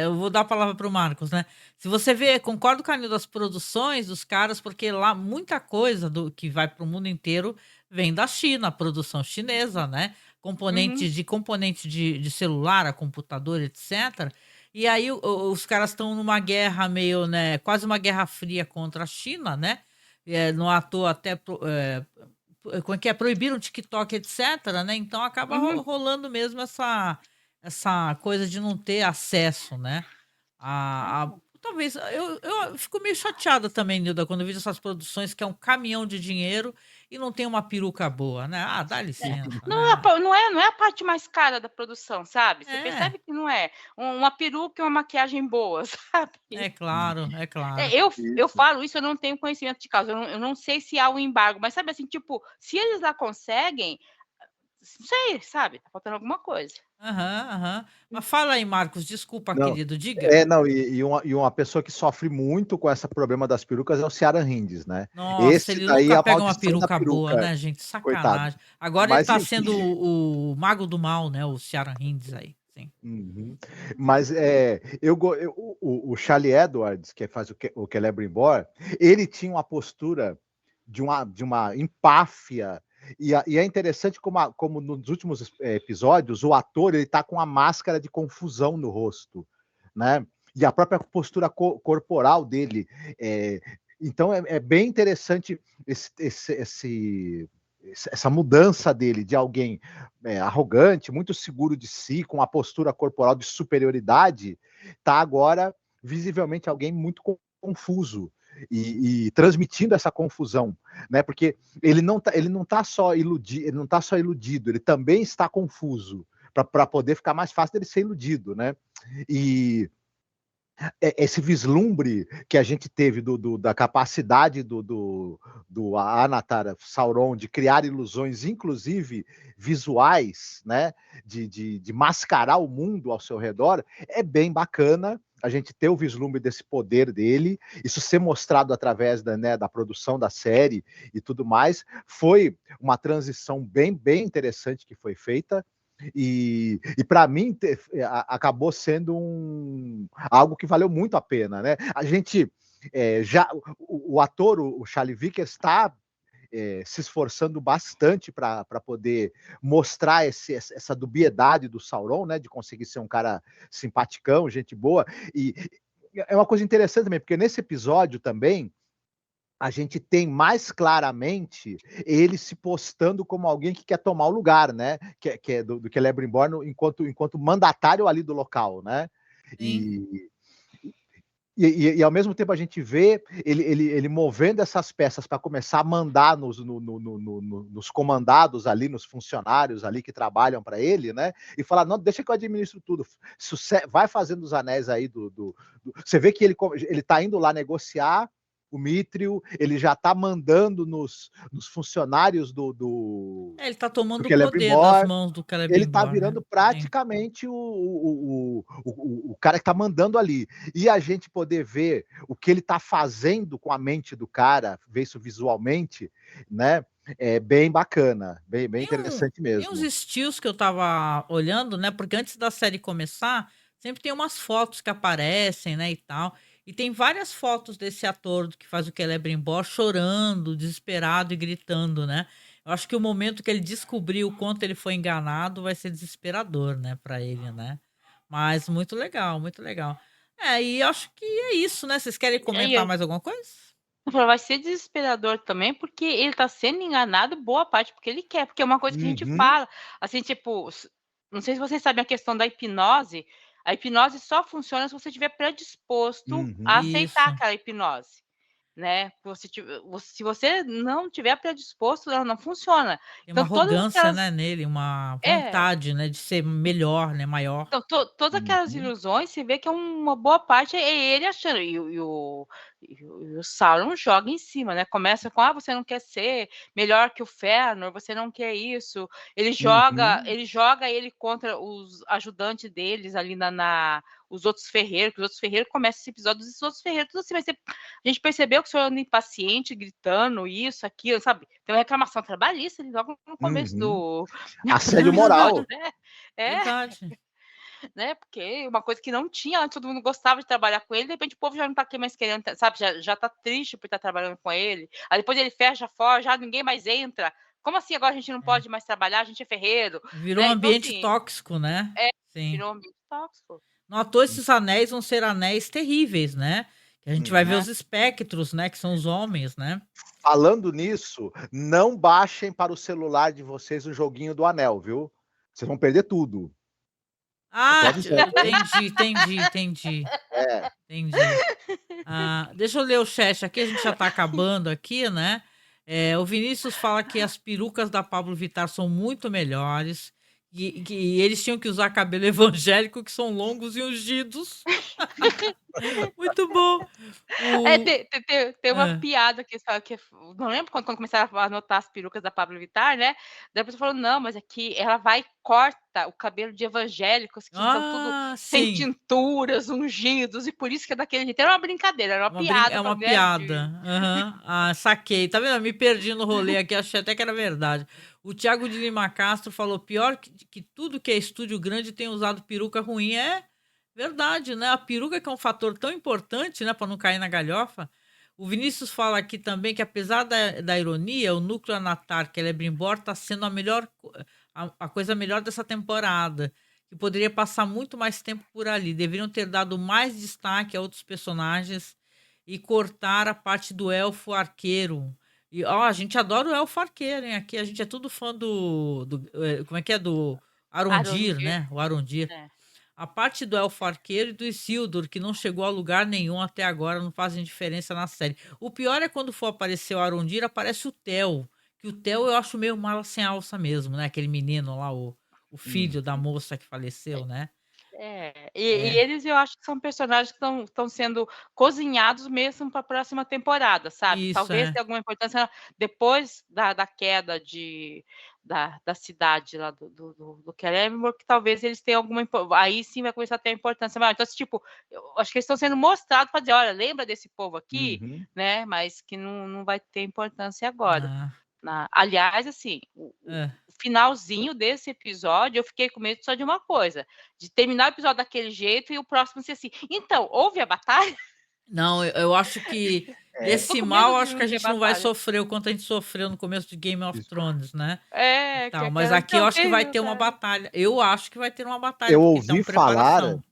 eu vou dar a palavra para o Marcos, né. Se você vê, concordo com a Nil das produções dos caras, porque lá muita coisa do que vai para o mundo inteiro vem da China, a produção chinesa, né. Uhum. Componente de celular, a computador, etcétera. E aí os caras estão numa guerra meio, né, quase uma guerra fria contra a China, né. Não à toa até como é que é? Proibiram o TikTok, etcétera, né, então acaba Uhum. rolando mesmo essa coisa de não ter acesso, né, a talvez eu fico meio chateada também, Nilda, quando eu vejo essas produções que é um caminhão de dinheiro e não tem uma peruca boa, né. Ah, dá licença, né. Não é a parte mais cara da produção, sabe, você É, percebe que não é. Uma peruca e uma maquiagem boa, sabe. é claro, é claro. Eu Isso. falo isso, eu não tenho conhecimento de causa, eu não sei se há um embargo, mas sabe, assim, tipo, se eles lá conseguem, não sei, sabe? Tá faltando alguma coisa. Aham, aham. Mas fala aí, Marcos, desculpa, Não, querido, diga. não, e uma pessoa que sofre muito com esse problema das perucas é o Ciaran Hinds, né? Nossa, Esse ele daí é nunca a pega uma maldição da peruca boa, peruca, né, gente? coitado. Sacanagem. Agora ele Mas tá enfim. sendo o mago do mal, né? O Ciaran Hinds aí. Sim. Uhum. Mas o Charlie Edwards, que faz o Celebrimbor, ele tinha uma postura de uma empáfia. E é interessante como nos últimos episódios o ator ele tá com a máscara de confusão no rosto, né? E a própria postura corporal dele. Então é bem interessante essa mudança dele de alguém arrogante, muito seguro de si, com a postura corporal de superioridade, tá agora visivelmente alguém muito confuso e transmitindo essa confusão, né? Porque ele não tá só iludido, ele também está confuso para poder ficar mais fácil dele ser iludido, né? E esse vislumbre que a gente teve da capacidade do Anatar Sauron de criar ilusões, inclusive visuais, né, de mascarar o mundo ao seu redor, é bem bacana a gente ter o vislumbre desse poder dele, isso ser mostrado através da produção da série e tudo mais, foi uma transição bem interessante que foi feita, e para mim acabou sendo algo que valeu muito a pena, né? A gente já o ator, o Charlie Vickers, está se esforçando bastante para poder mostrar essa dubiedade do Sauron, né? De conseguir ser um cara simpaticão, gente boa. E é uma coisa interessante também, porque nesse episódio também a gente tem mais claramente ele se postando como alguém que quer tomar o lugar, né? Que é do Celebrimbor enquanto mandatário ali do local, né? Sim. E ao mesmo tempo a gente vê ele movendo essas peças para começar a mandar nos comandados ali, nos funcionários ali que trabalham para ele, né? E falar, não, deixa que eu administro tudo. Vai fazendo os anéis aí Você vê que ele está indo lá negociar o Mithril, ele já está mandando nos funcionários Ele tá tomando do o poder das Celebrimbor. mãos do Ele está Celebrimbor, né? virando Sim. praticamente o cara que está mandando ali. E a gente poder ver o que ele está fazendo com a mente do cara, ver isso visualmente, né? É bem bacana, bem interessante Tem uns mesmo. estilos que eu tava olhando, né? Porque antes da série começar, sempre tem umas fotos que aparecem, né? E tal. E tem várias fotos desse ator que faz o Celebrimbor chorando, desesperado e gritando, né? Eu acho que o momento que ele descobriu o quanto ele foi enganado vai ser desesperador, né? Pra ele, né? Mas muito legal, muito legal. E eu acho que é isso, né? Vocês querem comentar mais alguma coisa? Vai ser desesperador também, porque ele tá sendo enganado boa parte porque ele quer, porque é uma coisa que a gente fala, assim, tipo, não sei se vocês sabem a questão da hipnose. A hipnose só funciona se você estiver predisposto a aceitar Isso. aquela hipnose, né? Se você não tiver predisposto, ela não funciona. Tem uma Então todas arrogância, aquelas né, nele, uma é. vontade, né, de ser melhor, né, maior. Então, todas aquelas ilusões, você vê que é uma boa parte é ele achando, e o Sauron joga em cima, né? Começa com: "Ah, você não quer ser melhor que o Fëanor, você não quer isso". Ele joga ele contra os ajudantes deles ali os outros ferreiros, que os outros ferreiros começam esse episódio, os outros ferreiros tudo assim, mas a gente percebeu que o senhor anda impaciente, gritando isso, aquilo, sabe? Tem uma reclamação trabalhista ali logo no começo do Assédio episódio, moral. né? É. Verdade. Né, porque uma coisa que não tinha antes, todo mundo gostava de trabalhar com ele, de repente o povo já não tá aqui mais querendo, sabe, já tá triste por estar trabalhando com ele. Aí depois ele fecha fora, já ninguém mais entra. Como assim agora a gente não É. pode mais trabalhar, a gente é ferreiro, Virou um né? Então ambiente assim, tóxico, né. Sim. virou um ambiente tóxico. Não à toa esses anéis vão ser anéis terríveis, né. Que a gente vai ver os espectros, né, que são os homens, né. Falando nisso, não baixem para o celular de vocês o joguinho do anel, viu? Vocês vão perder tudo. Eu tô avisando, hein? Entendi. É. Entendi. Deixa eu ler o chat aqui, a gente já tá acabando aqui, né. O Vinícius fala que as perucas da Pablo Vittar são muito melhores, que eles tinham que usar cabelo evangélico, que são longos e ungidos. Muito bom. Tem uma É. piada que fala que não lembro quando começaram a anotar as perucas da Pablo Vittar, né? Daí a pessoa falou: não, mas aqui ela vai e corta o cabelo de evangélicos, que são tudo sem Sim. tinturas, ungidos, e por isso que é daquele jeito. Era uma brincadeira, era uma piada. É uma né, piada. Aham. Ah, saquei. Tá vendo? Eu me perdi no rolê aqui, achei até que era verdade. O Thiago de Lima Castro falou: pior que tudo que é estúdio grande tem usado peruca ruim. É verdade, né? A peruca que é um fator tão importante, né, para não cair na galhofa. O Vinícius fala aqui também que, apesar da ironia, o núcleo Anatar, que é Celebrimbor, está sendo a coisa melhor dessa temporada. Que poderia passar muito mais tempo por ali. Deveriam ter dado mais destaque a outros personagens e cortar a parte do elfo arqueiro. E ó, a gente adora o elfo arqueiro, hein? Aqui a gente é tudo fã como é que é? Do Arondir, Arondir. né? O Arondir. É. A parte do elfo arqueiro e do Isildur, que não chegou a lugar nenhum até agora, não fazem diferença na série. O pior é quando for aparecer o Arondir, aparece o Theo. Que o Theo eu acho meio mala sem alça mesmo, né? Aquele menino lá, o filho da moça que faleceu, né? E eles eu acho que são personagens que estão sendo cozinhados mesmo para a próxima temporada, sabe? Isso, Talvez tenha alguma importância depois da queda da cidade lá do Celebrimbor, que talvez eles tenham aí sim vai começar a ter importância maior. Então, tipo, eu acho que eles estão sendo mostrados para dizer, olha, lembra desse povo aqui, né? Mas que não vai ter importância agora. Aliás, assim, o finalzinho desse episódio, eu fiquei com medo só de uma coisa, de terminar o episódio daquele jeito e o próximo ser assim, então, houve a batalha? Não, eu acho que desse mal, acho que a gente não vai sofrer o quanto a gente sofreu no começo de Game of Thrones, né? Que Mas aqui eu acho que vai ter uma batalha. Eu acho que vai ter uma batalha, Eu porque tá ouvi uma falar preparação.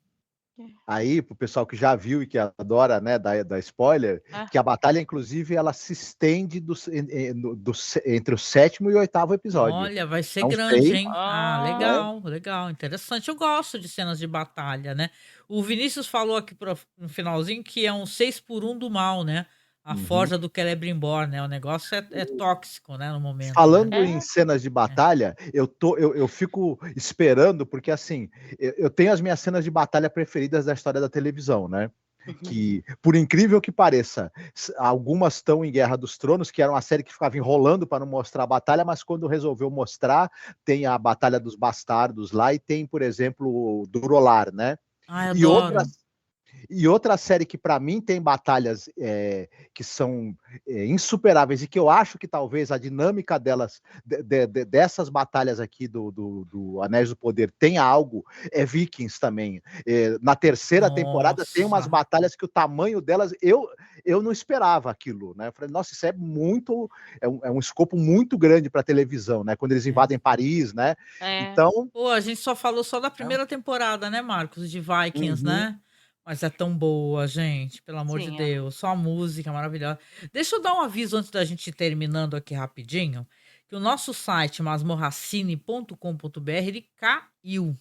aí, pro pessoal que já viu e que adora, né, da spoiler, que a batalha, inclusive, ela se estende entre o 7º e o 8º episódio. Olha, vai ser Não grande, sei, hein? Legal, interessante. Eu gosto de cenas de batalha, né? O Vinícius falou aqui no finalzinho que é um 6x1 do mal, né? A forja do Celebrimbor, né? O negócio é tóxico, né, no momento. Falando em cenas de batalha, eu fico esperando, porque assim, eu tenho as minhas cenas de batalha preferidas da história da televisão, né? Que, por incrível que pareça, algumas estão em Guerra dos Tronos, que era uma série que ficava enrolando para não mostrar a batalha, mas quando resolveu mostrar, tem a Batalha dos Bastardos lá e tem, por exemplo, o Durolar, né? Ai, E adoro. outra série que para mim tem batalhas que são insuperáveis e que eu acho que talvez a dinâmica delas, dessas batalhas aqui do Anéis do Poder tenha algo, é Vikings também. Na terceira temporada tem umas batalhas que o tamanho delas, eu não esperava aquilo, né? Eu falei, nossa, isso é muito, é um escopo muito grande para televisão, né? Quando eles invadem Paris, né? Então, pô, a gente só falou da primeira temporada, né, Marcos, de Vikings, né? Mas é tão boa, gente, pelo amor de Deus. Só a música maravilhosa. Deixa eu dar um aviso antes da gente ir terminando aqui rapidinho, que o nosso site masmorracine.com.br ele caiu,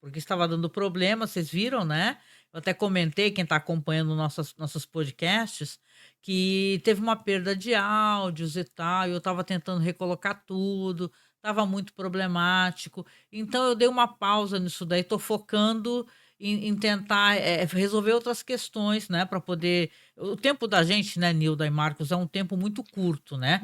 porque estava dando problema, vocês viram, né? Eu até comentei, quem está acompanhando nossos podcasts, que teve uma perda de áudios e tal, e eu estava tentando recolocar tudo, estava muito problemático. Então eu dei uma pausa nisso daí, estou focando em tentar resolver outras questões, né? Para poder. O tempo da gente, né, Nilda e Marcos, é um tempo muito curto, né?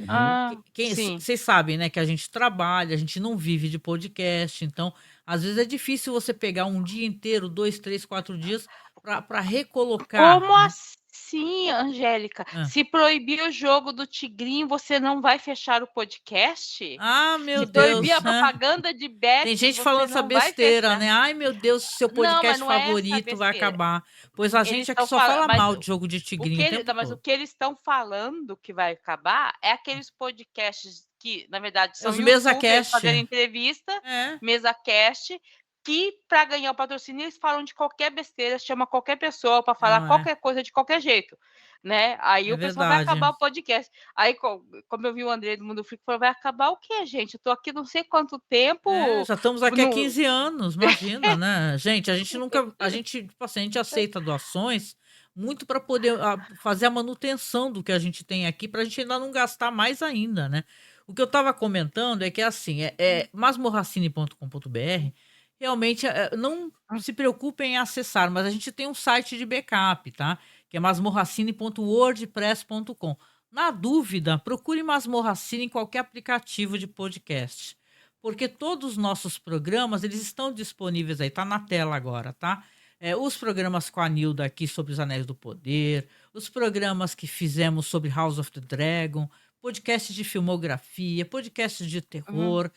Sim. Vocês sabem, né, que a gente trabalha, a gente não vive de podcast, então às vezes é difícil você pegar um dia inteiro, 2, 3, 4 dias, para recolocar. Como assim, Angélica? Se proibir o jogo do Tigrinho, você não vai fechar o podcast? Ah, meu Se Deus. proibir a propaganda de bet, Tem gente você falando essa não vai besteira, fechar. né? Ai, meu Deus, seu Não, mas podcast não é essa favorito vai besteira. acabar. Pois a Eles gente aqui estão só fala falando, mal de jogo de tigrinho o tempo mas o todo. que eles estão falando que vai acabar é aqueles podcasts que, na verdade, são Os youtubers MesaCast. fazendo entrevista, MesaCast, que para ganhar o patrocínio eles falam de qualquer besteira, chama qualquer pessoa para falar qualquer coisa de qualquer jeito, né? Aí o pessoal vai acabar o podcast. Aí, como eu vi o André do Mundo Freak, falou, vai acabar o quê, gente? Eu tô aqui não sei quanto tempo. Já estamos aqui há 15 anos, imagina, né? Gente, a gente nunca, a gente, tipo assim, a gente aceita doações muito para poder fazer a manutenção do que a gente tem aqui, para a gente ainda não gastar mais ainda, né? O que eu estava comentando é que, assim, masmorracine.com.br, realmente, não se preocupem em acessar, mas a gente tem um site de backup, tá? Que é masmorracine.wordpress.com. Na dúvida, procure Masmorracine em qualquer aplicativo de podcast, porque todos os nossos programas, eles estão disponíveis aí, tá na tela agora, tá? Os programas com a Nilda aqui sobre os Anéis do Poder, os programas que fizemos sobre House of the Dragon, podcast de filmografia, podcast de terror.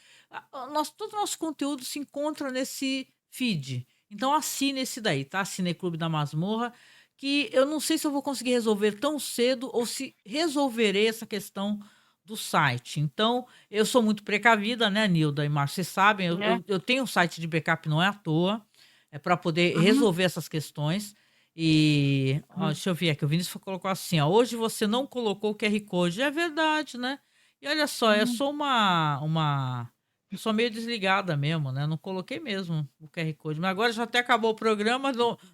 Todo o nosso conteúdo se encontra nesse feed. Então assine esse daí, tá? Cineclube da Masmorra, que eu não sei se eu vou conseguir resolver tão cedo ou se resolverei essa questão do site. Então, eu sou muito precavida, né, Nilda e Márcio? Vocês sabem, eu tenho um site de backup, não é à toa, é para poder resolver essas questões. E deixa eu ver aqui, o Vinícius colocou assim: ó, hoje você não colocou o QR Code. É verdade, né? E olha só, eu sou uma pessoa meio desligada mesmo, né? Não coloquei mesmo o QR Code, mas agora já até acabou o programa,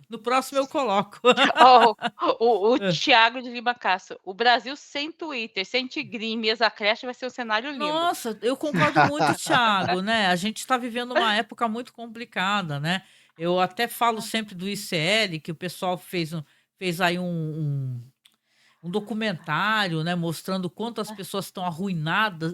no próximo eu coloco. O Thiago de Lima Castro. O Brasil sem Twitter, sem Tigrinho, mesa creche vai ser um cenário lindo. Nossa, eu concordo muito, Thiago, né? A gente está vivendo uma época muito complicada, né? Eu até falo sempre do ICL, que o pessoal fez aí um documentário, né? Mostrando o quanto as pessoas estão arruinadas.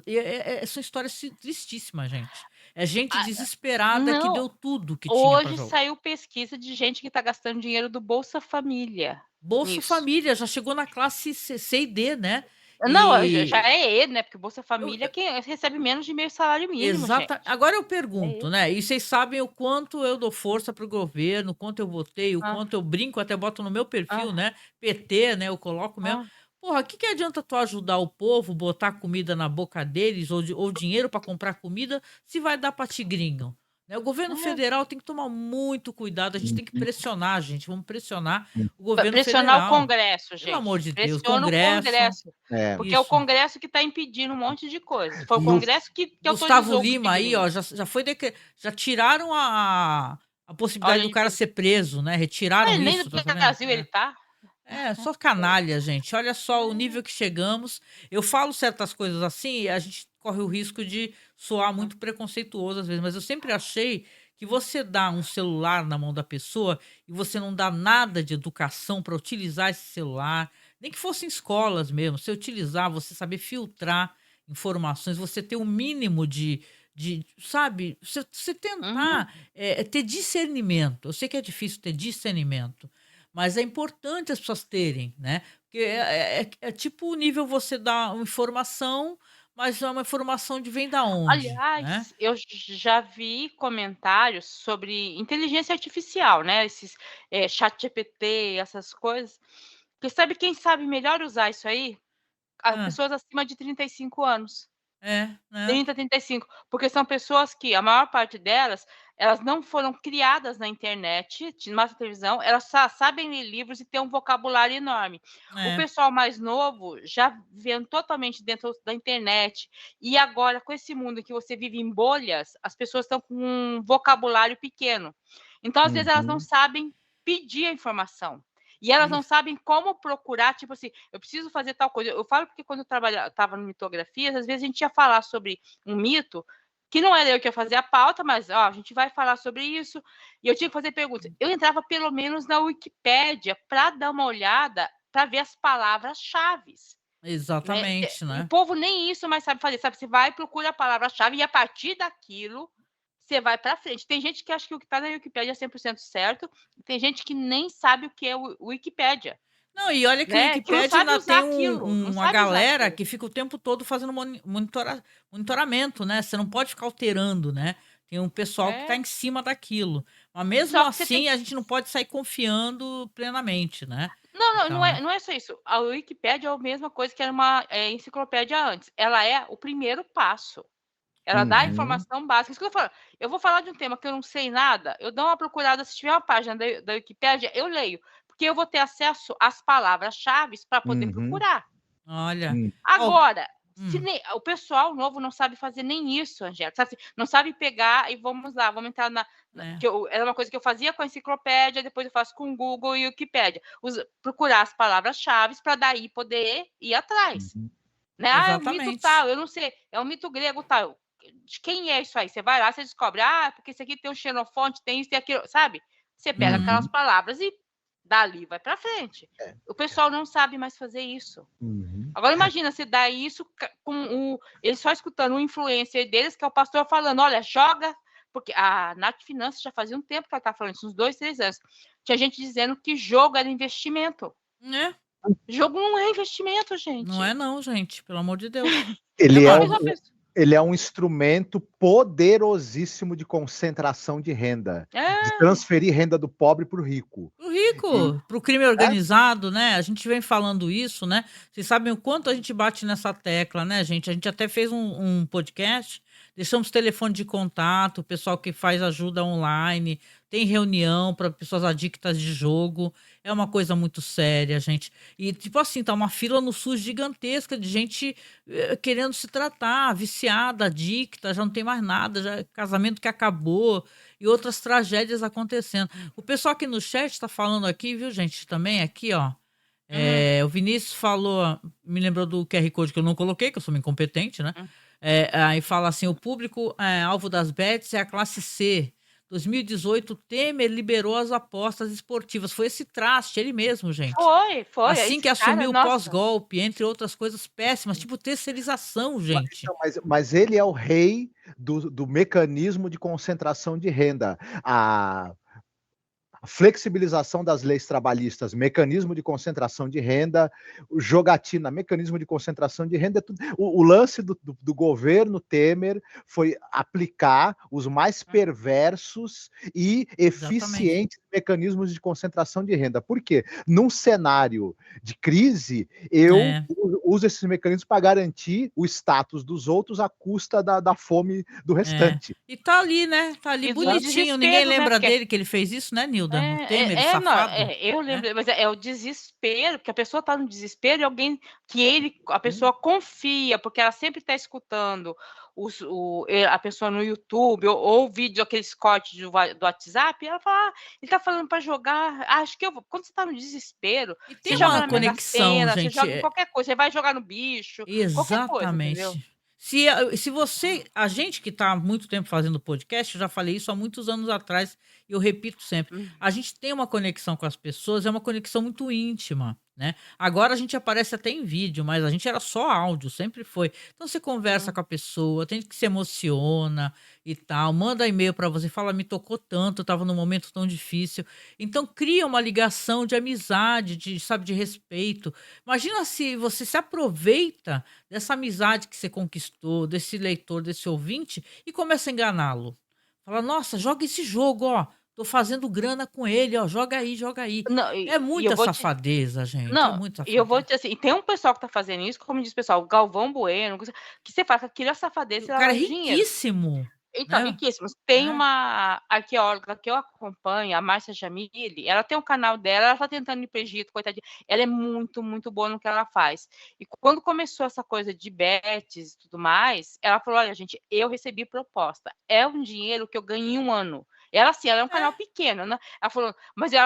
São histórias tristíssimas, gente. É gente desesperada que deu tudo que tinha para Hoje jogar. saiu pesquisa de gente que está gastando dinheiro do Bolsa Família. Bolsa Família, já chegou na classe C e D, né? Não, já é ele, né? Porque Bolsa Família quem recebe menos de meio salário mínimo, gente. Agora eu pergunto, né? E vocês sabem o quanto eu dou força pro governo, o quanto eu votei, o quanto eu brinco, até boto no meu perfil, né? PT, né? Eu coloco mesmo. Porra, o que adianta tu ajudar o povo, botar comida na boca deles ou dinheiro para comprar comida, se vai dar para tigrinho? Né? O governo federal tem que tomar muito cuidado. A gente tem que pressionar, gente. Vamos pressionar o governo pressionar federal. o Congresso, gente. Pelo amor de Deus, Pressiona o Congresso. Porque Isso. é o Congresso que está impedindo um monte de coisa. Foi o Congresso que Gustavo Lima aí, ó, já tiraram a possibilidade do cara ser preso, né? Retiraram isso. Nem no Brasil ele tá. Só canalha, gente. Olha só o nível que chegamos. Eu falo certas coisas assim e a gente corre o risco de soar muito preconceituoso às vezes, mas eu sempre achei que você dá um celular na mão da pessoa e você não dá nada de educação para utilizar esse celular, nem que fosse em escolas mesmo, você utilizar, você saber filtrar informações, você ter um mínimo sabe, você tentar ter discernimento. Eu sei que é difícil ter discernimento, mas é importante as pessoas terem, né? Porque é tipo o nível você dá uma informação, mas é uma informação de vem da onde, Aliás, né? eu já vi comentários sobre inteligência artificial, né? Esses ChatGPT, essas coisas. Porque sabe quem sabe melhor usar isso aí? As pessoas acima de 35 anos. Né? 30, 35. Porque são pessoas que, a maior parte delas, elas não foram criadas na internet, na televisão, elas sabem ler livros e têm um vocabulário enorme. O pessoal mais novo já vem totalmente dentro da internet. E agora, com esse mundo que você vive em bolhas, as pessoas estão com um vocabulário pequeno. Então, às vezes, elas não sabem pedir a informação. E elas não sabem como procurar, tipo assim, eu preciso fazer tal coisa. Eu falo porque quando eu estava no Mitografias, às vezes a gente ia falar sobre um mito, que não era eu que ia fazer a pauta, mas a gente vai falar sobre isso, e eu tinha que fazer perguntas. Eu entrava pelo menos na Wikipédia para dar uma olhada, para ver as palavras-chave. Exatamente, né? O povo nem isso mais sabe fazer, sabe? Você vai, procura a palavra-chave, e a partir daquilo você vai para frente. Tem gente que acha que o que está na Wikipédia é 100% certo, tem gente que nem sabe o que é o Wikipédia. Não, e olha que o Wikipédia ainda tem uma galera que fica o tempo todo fazendo monitoramento, né? Você não pode ficar alterando, né? Tem um pessoal que está em cima daquilo. Mas mesmo assim, a gente não pode sair confiando plenamente, né? Não é só isso. A Wikipédia é a mesma coisa que era uma enciclopédia antes. Ela é o primeiro passo. Ela dá a informação básica. Isso que eu falo. Eu vou falar de um tema que eu não sei nada, eu dou uma procurada, se tiver uma página da Wikipédia, eu leio. Porque eu vou ter acesso às palavras-chave para poder procurar. Olha. Agora, o pessoal novo não sabe fazer nem isso, Angélica. Não sabe pegar e vamos entrar era uma coisa que eu fazia com a enciclopédia, depois eu faço com o Google e o Wikipédia. Procurar as palavras-chave para daí poder ir atrás. Né? Ah, é um mito Exatamente. tal, eu não sei, é um mito grego tal. De quem é isso aí? Você vai lá, você descobre, porque esse aqui tem um Xenofonte, tem isso e aquilo, sabe? Você pega aquelas Uhum. palavras e dali vai para frente. É. O pessoal não sabe mais fazer isso. Uhum. Agora imagina se dá isso com eles só escutando o influencer deles, que é o pastor falando, olha, joga, porque a Nath Finanças já fazia um tempo que ela tá falando isso, uns 2, 3 anos. Tinha gente dizendo que jogo era investimento. É, Jogo não é investimento, não gente. é não, gente, pelo amor de Deus. Ele É, é, Mas Marcos? uma pessoa- ele é um instrumento poderosíssimo de concentração de renda, de É, transferir renda do pobre para o rico. Pro E, rico, pro crime né? organizado, né? A gente vem falando isso, né? Vocês sabem o quanto a gente bate nessa tecla, né, gente? A gente até fez um podcast, deixamos telefone de contato, o pessoal que faz ajuda online, tem reunião para pessoas adictas de jogo. É uma coisa muito séria, gente. E, tipo assim, tá uma fila no SUS gigantesca de gente querendo se tratar, viciada, adicta, já não tem mais nada, já casamento que acabou e outras tragédias acontecendo. O pessoal aqui no chat está falando aqui, viu, gente? Também aqui, ó. O Vinícius falou, me lembrou do QR Code que eu não coloquei, que eu sou uma incompetente, né? Aí fala assim: o público alvo das bets é a classe C. 2018, Temer liberou as apostas esportivas. Foi esse traste, ele mesmo, gente. foi. Assim que Esse cara, assumiu o nossa. pós-golpe, entre outras coisas péssimas, tipo terceirização, gente. Então, mas ele é o rei do mecanismo de concentração de renda. A flexibilização das leis trabalhistas, mecanismo de concentração de renda, jogatina, mecanismo de concentração de renda. O lance do governo Temer foi aplicar os mais perversos e Exatamente. eficientes mecanismos de concentração de renda. Por quê? Num cenário de crise, eu É. uso esses mecanismos para garantir o status dos outros à custa da fome do É. restante. E tá ali, né? Tá ali E do bonitinho. Ninguém desespero, né? lembra Porque dele que ele fez isso, né, Nilda? O Temer, o não, safado, eu né? lembro, mas é o desespero, porque a pessoa está no desespero e alguém a pessoa confia, porque ela sempre está escutando a pessoa no YouTube ou vídeo, aqueles cortes do WhatsApp, e ela fala, ele está falando para jogar, acho que eu vou. Quando você está no desespero, E você tem joga uma na Mega conexão, Sena, você gente. joga em qualquer coisa, você vai jogar no bicho, qualquer coisa, entendeu? Exatamente. Se você, a gente que está há muito tempo fazendo podcast, eu já falei isso há muitos anos atrás e eu repito sempre, Hum. a gente tem uma conexão com as pessoas, é uma conexão muito íntima, né? Agora a gente aparece até em vídeo, mas a gente era só áudio, sempre foi. Então você conversa com a pessoa, tem que se emociona e tal, manda e-mail para você, fala, me tocou tanto, eu estava num momento tão difícil. Então cria uma ligação de amizade, de, sabe, de respeito. Imagina se você se aproveita dessa amizade que você conquistou, desse leitor, desse ouvinte, e começa a enganá-lo. Fala, nossa, joga esse jogo, ó. Tô fazendo grana com ele, ó. Joga aí, joga aí. Não, É e eu muita vou te safadeza, gente. É Não, muita e eu vou safadeza. dizer assim, e tem um pessoal que tá fazendo isso, como diz o pessoal, o Galvão Bueno, que você faz aquilo é E safadeza o e cara é lavagem de dinheiro. riquíssimo, Então, né? riquíssimos. Tem É. uma arqueóloga que eu acompanho, a Márcia Jamile, ela tem um canal dela, ela tá tentando ir pro Egito, coitadinha. Ela é muito, muito boa no que ela faz. E quando começou essa coisa de bets e tudo mais, ela falou: olha, gente, eu recebi proposta. É um dinheiro que eu ganhei em um ano. Ela, assim, ela é um canal pequeno, né? Ela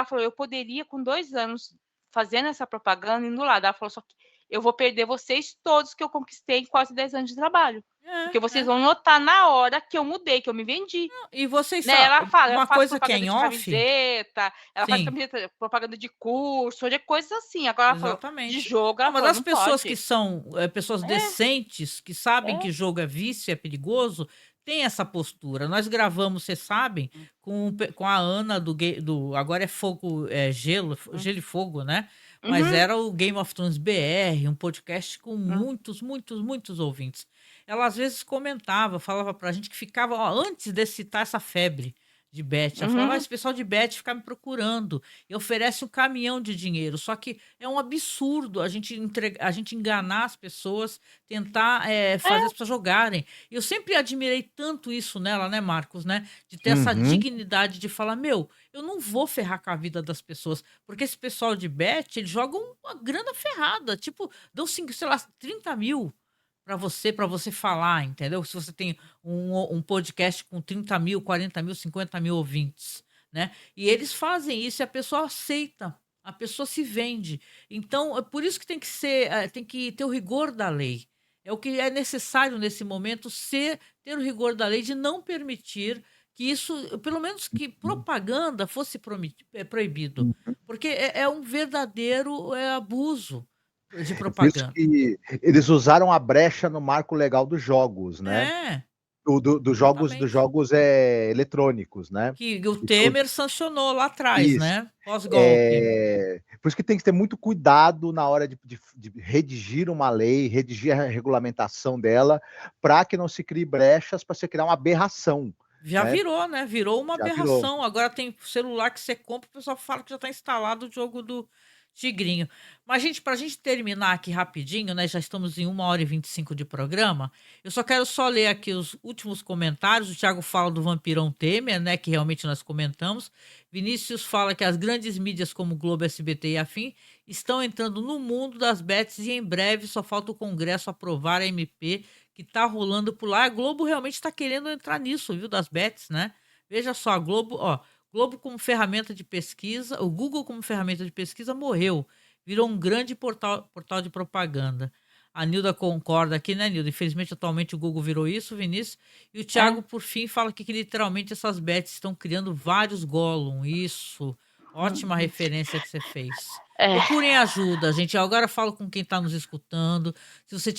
falou, eu poderia, com 2 anos, fazendo essa propaganda, indo lá. Ela falou, só que eu vou perder vocês todos que eu conquistei em quase 10 anos de trabalho. Porque vocês É. vão notar na hora que eu mudei, que eu me vendi. E vocês Né? Ela sabem, fala, eu uma faço coisa que é propaganda em de off, camiseta, ela faz sim. camiseta, propaganda de curso, de coisas assim. Agora ela falou, de Exatamente. jogo, Não, ela mas falou, as não pessoas que pode. são pessoas decentes, que sabem É. que jogo é vício, é perigoso, tem essa postura. Nós gravamos, vocês sabem, com a Ana do agora é Fogo, Gelo e Fogo, né? Mas Uhum. era o Game of Thrones BR, um podcast com Hum. muitos, muitos, muitos ouvintes. Ela às vezes comentava, falava pra gente que ficava, ó, antes de citar essa febre de bet, ela falava, Uhum. esse pessoal de bet fica me procurando e oferece um caminhão de dinheiro. Só que é um absurdo a gente enganar as pessoas, tentar fazer as pessoas jogarem. Eu sempre admirei tanto isso nela, né, Marcos, né? De ter essa Uhum. dignidade de falar, meu, eu não vou ferrar com a vida das pessoas, porque esse pessoal de bet, eles jogam uma grana ferrada, tipo, dão 5, sei lá, 30 mil para você falar, entendeu? Se você tem um podcast com 30 mil, 40 mil, 50 mil ouvintes, né? E eles fazem isso e a pessoa aceita, a pessoa se vende. Então, é por isso que tem que ser, tem que ter o rigor da lei. É o que é necessário nesse momento ter o rigor da lei de não permitir que isso, pelo menos que propaganda fosse proibido, Uhum. porque é um verdadeiro abuso de É por isso propaganda. que eles usaram a brecha no marco legal dos jogos, né, É, dos exatamente. jogos, eletrônicos, né. Que o Isso Temer sancionou lá atrás, isso. né, pós-golpe. Por isso que tem que ter muito cuidado na hora de redigir uma lei, redigir a regulamentação dela, para que não se crie brechas para se criar uma aberração, Já né. virou, né, virou uma Já virou. aberração, agora tem celular que você compra, o pessoal fala que já está instalado o jogo do tigrinho. Mas gente, pra gente terminar aqui rapidinho, né, já estamos em 1h25 de programa, eu só quero ler aqui os últimos comentários. O Thiago fala do vampirão Temer, né, que realmente nós comentamos. Vinícius fala que as grandes mídias como Globo, SBT e afim estão entrando no mundo das bets e em breve só falta o Congresso aprovar a MP que tá rolando por lá. A Globo realmente está querendo entrar nisso, viu, das bets, né? Veja só, a Globo, ó, Globo como ferramenta de pesquisa, o Google como ferramenta de pesquisa morreu, virou um grande portal de propaganda. A Nilda concorda aqui, né, Nilda? Infelizmente, atualmente o Google virou isso, Vinícius. E o É. Thiago, por fim, fala aqui que literalmente essas bets estão criando vários Gollum. Isso. Ótima referência que você fez. É. Procurem ajuda, gente. Eu agora falo com quem está nos escutando. Se você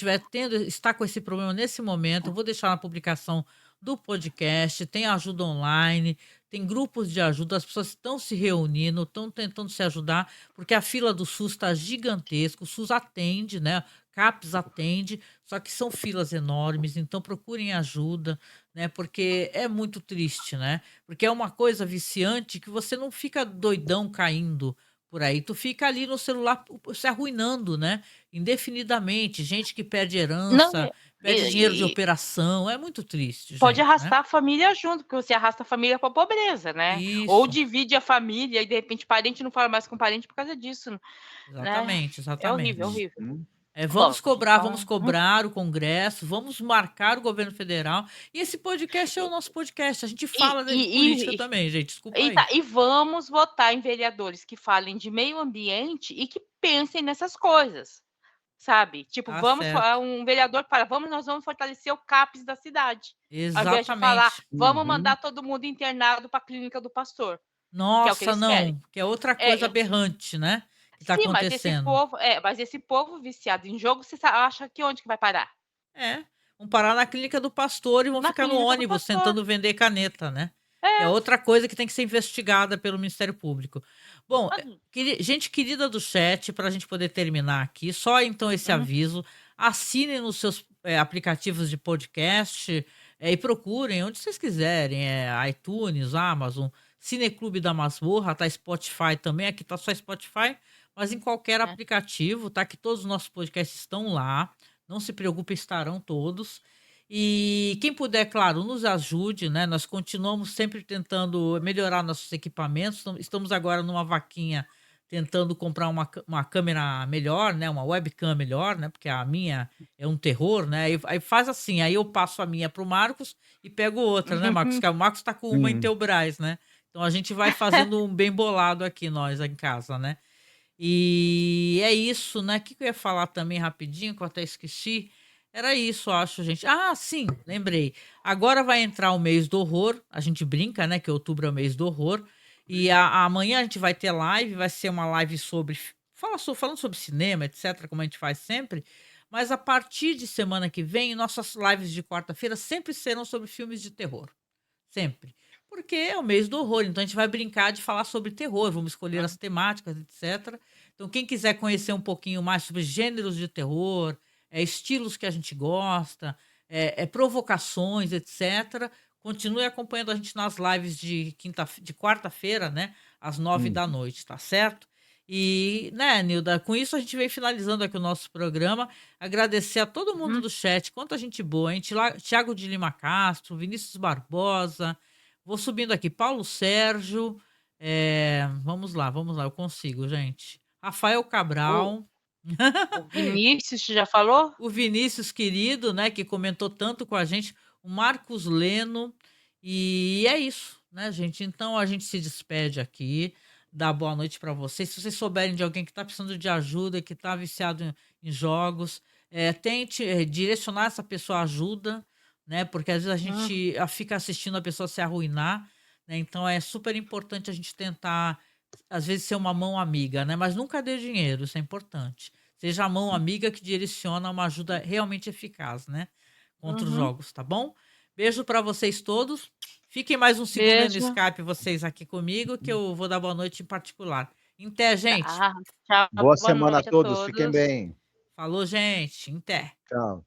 está com esse problema nesse momento, eu vou deixar na publicação do podcast. Tem ajuda online, tem grupos de ajuda, as pessoas estão se reunindo, estão tentando se ajudar, porque a fila do SUS está gigantesca. O SUS atende, né? CAPES atende, só que são filas enormes, então procurem ajuda, né? Porque é muito triste, né? Porque é uma coisa viciante que você não fica doidão caindo por aí, tu fica ali no celular se arruinando, né? Indefinidamente, gente que perde Não, herança, perde dinheiro de e operação, é muito triste, pode gente, né? arrastar a família junto, porque você arrasta a família para pobreza, né? Ou Isso, divide a família e de repente parente não fala mais com parente por causa disso, né? exatamente, É horrível, é exatamente. horrível. Uhum. Bom, Vamos então, cobrar o Congresso, vamos marcar o governo federal. E esse podcast é o nosso podcast. A gente e, fala de política e, e, também, gente. Desculpa e, aí. tá, e vamos votar em vereadores que falem de meio ambiente e que pensem nessas coisas, sabe? Tipo, Tá certo. um vereador fala, nós vamos fortalecer o CAPES da cidade. Ao invés de falar, Exatamente. vamos Uhum. mandar todo mundo internado para a clínica do pastor, que é o que Nossa, eles querem. não, que é outra coisa É, aberrante, né? Que tá sim, mas esse acontecendo. povo, viciado em jogo, você acha que onde que vai parar? É, vão parar na clínica do pastor e vão Na ficar no clínica do ônibus pastor. tentando vender caneta, né? Que é É. outra coisa que tem que ser investigada pelo Ministério Público. Bom, Ah, gente querida do chat, para a gente poder terminar aqui, só então esse uhum, aviso: assinem nos seus aplicativos de podcast e procurem onde vocês quiserem, iTunes, Amazon, Cineclube da Masmorra, tá Spotify também, aqui tá só Spotify, mas em qualquer é. aplicativo, tá? Que todos os nossos podcasts estão lá. Não se preocupe, estarão todos. E quem puder, claro, nos ajude, né? Nós continuamos sempre tentando melhorar nossos equipamentos. Estamos agora numa vaquinha tentando comprar uma câmera melhor, né? Uma webcam melhor, né? Porque a minha é um terror, né? Aí faz assim, aí eu passo a minha para o Marcos e pego outra, né, Marcos? Que o Marcos está com uma em Sim. Teobras, né? Então a gente vai fazendo um bem bolado aqui, nós, em casa, né? E é isso, né? O que eu ia falar também rapidinho, que eu até esqueci. Era isso, acho, gente. Ah, sim, lembrei. Agora vai entrar o mês do horror. A gente brinca, né? Que outubro é o mês do horror. E amanhã a gente vai ter live, vai ser uma live sobre. Falando sobre cinema, etc., como a gente faz sempre. Mas a partir de semana que vem, nossas lives de quarta-feira sempre serão sobre filmes de terror. Sempre. Porque é o mês do horror, então a gente vai brincar de falar sobre terror, vamos escolher as temáticas, etc. Então, quem quiser conhecer um pouquinho mais sobre gêneros de terror, estilos que a gente gosta, provocações, etc., continue acompanhando a gente nas lives de quarta-feira, né? Às 9 da noite, tá certo? E, né, Nilda, com isso a gente vem finalizando aqui o nosso programa. Agradecer a todo mundo Uhum. do chat, quanta gente boa, hein? Tiago de Lima Castro, Vinícius Barbosa. Vou subindo aqui, Paulo Sérgio. Vamos lá, eu consigo, gente. Rafael O, Cabral. o Vinícius já falou? O Vinícius querido, né, que comentou tanto com a gente, o Marcos Leno, e é isso, né, gente? Então a gente se despede aqui, dá boa noite para vocês. Se vocês souberem de alguém que está precisando de ajuda, que está viciado em jogos, tente direcionar essa pessoa ajuda, né? Porque às vezes a gente fica assistindo a pessoa se arruinar, né? Então é super importante a gente tentar, às vezes, ser uma mão amiga, né? Mas nunca dê dinheiro, isso é importante. Seja a mão amiga que direciona uma ajuda realmente eficaz, né? Contra os Uhum. jogos, tá bom? Beijo para vocês todos. Fiquem mais um segundo aí no Beijo. Skype, vocês aqui comigo, que eu vou dar boa noite em particular. Até, gente. Tá. Tchau. Boa Boa semana a noite a todos, fiquem todos. bem. Falou, gente. Até. Tchau.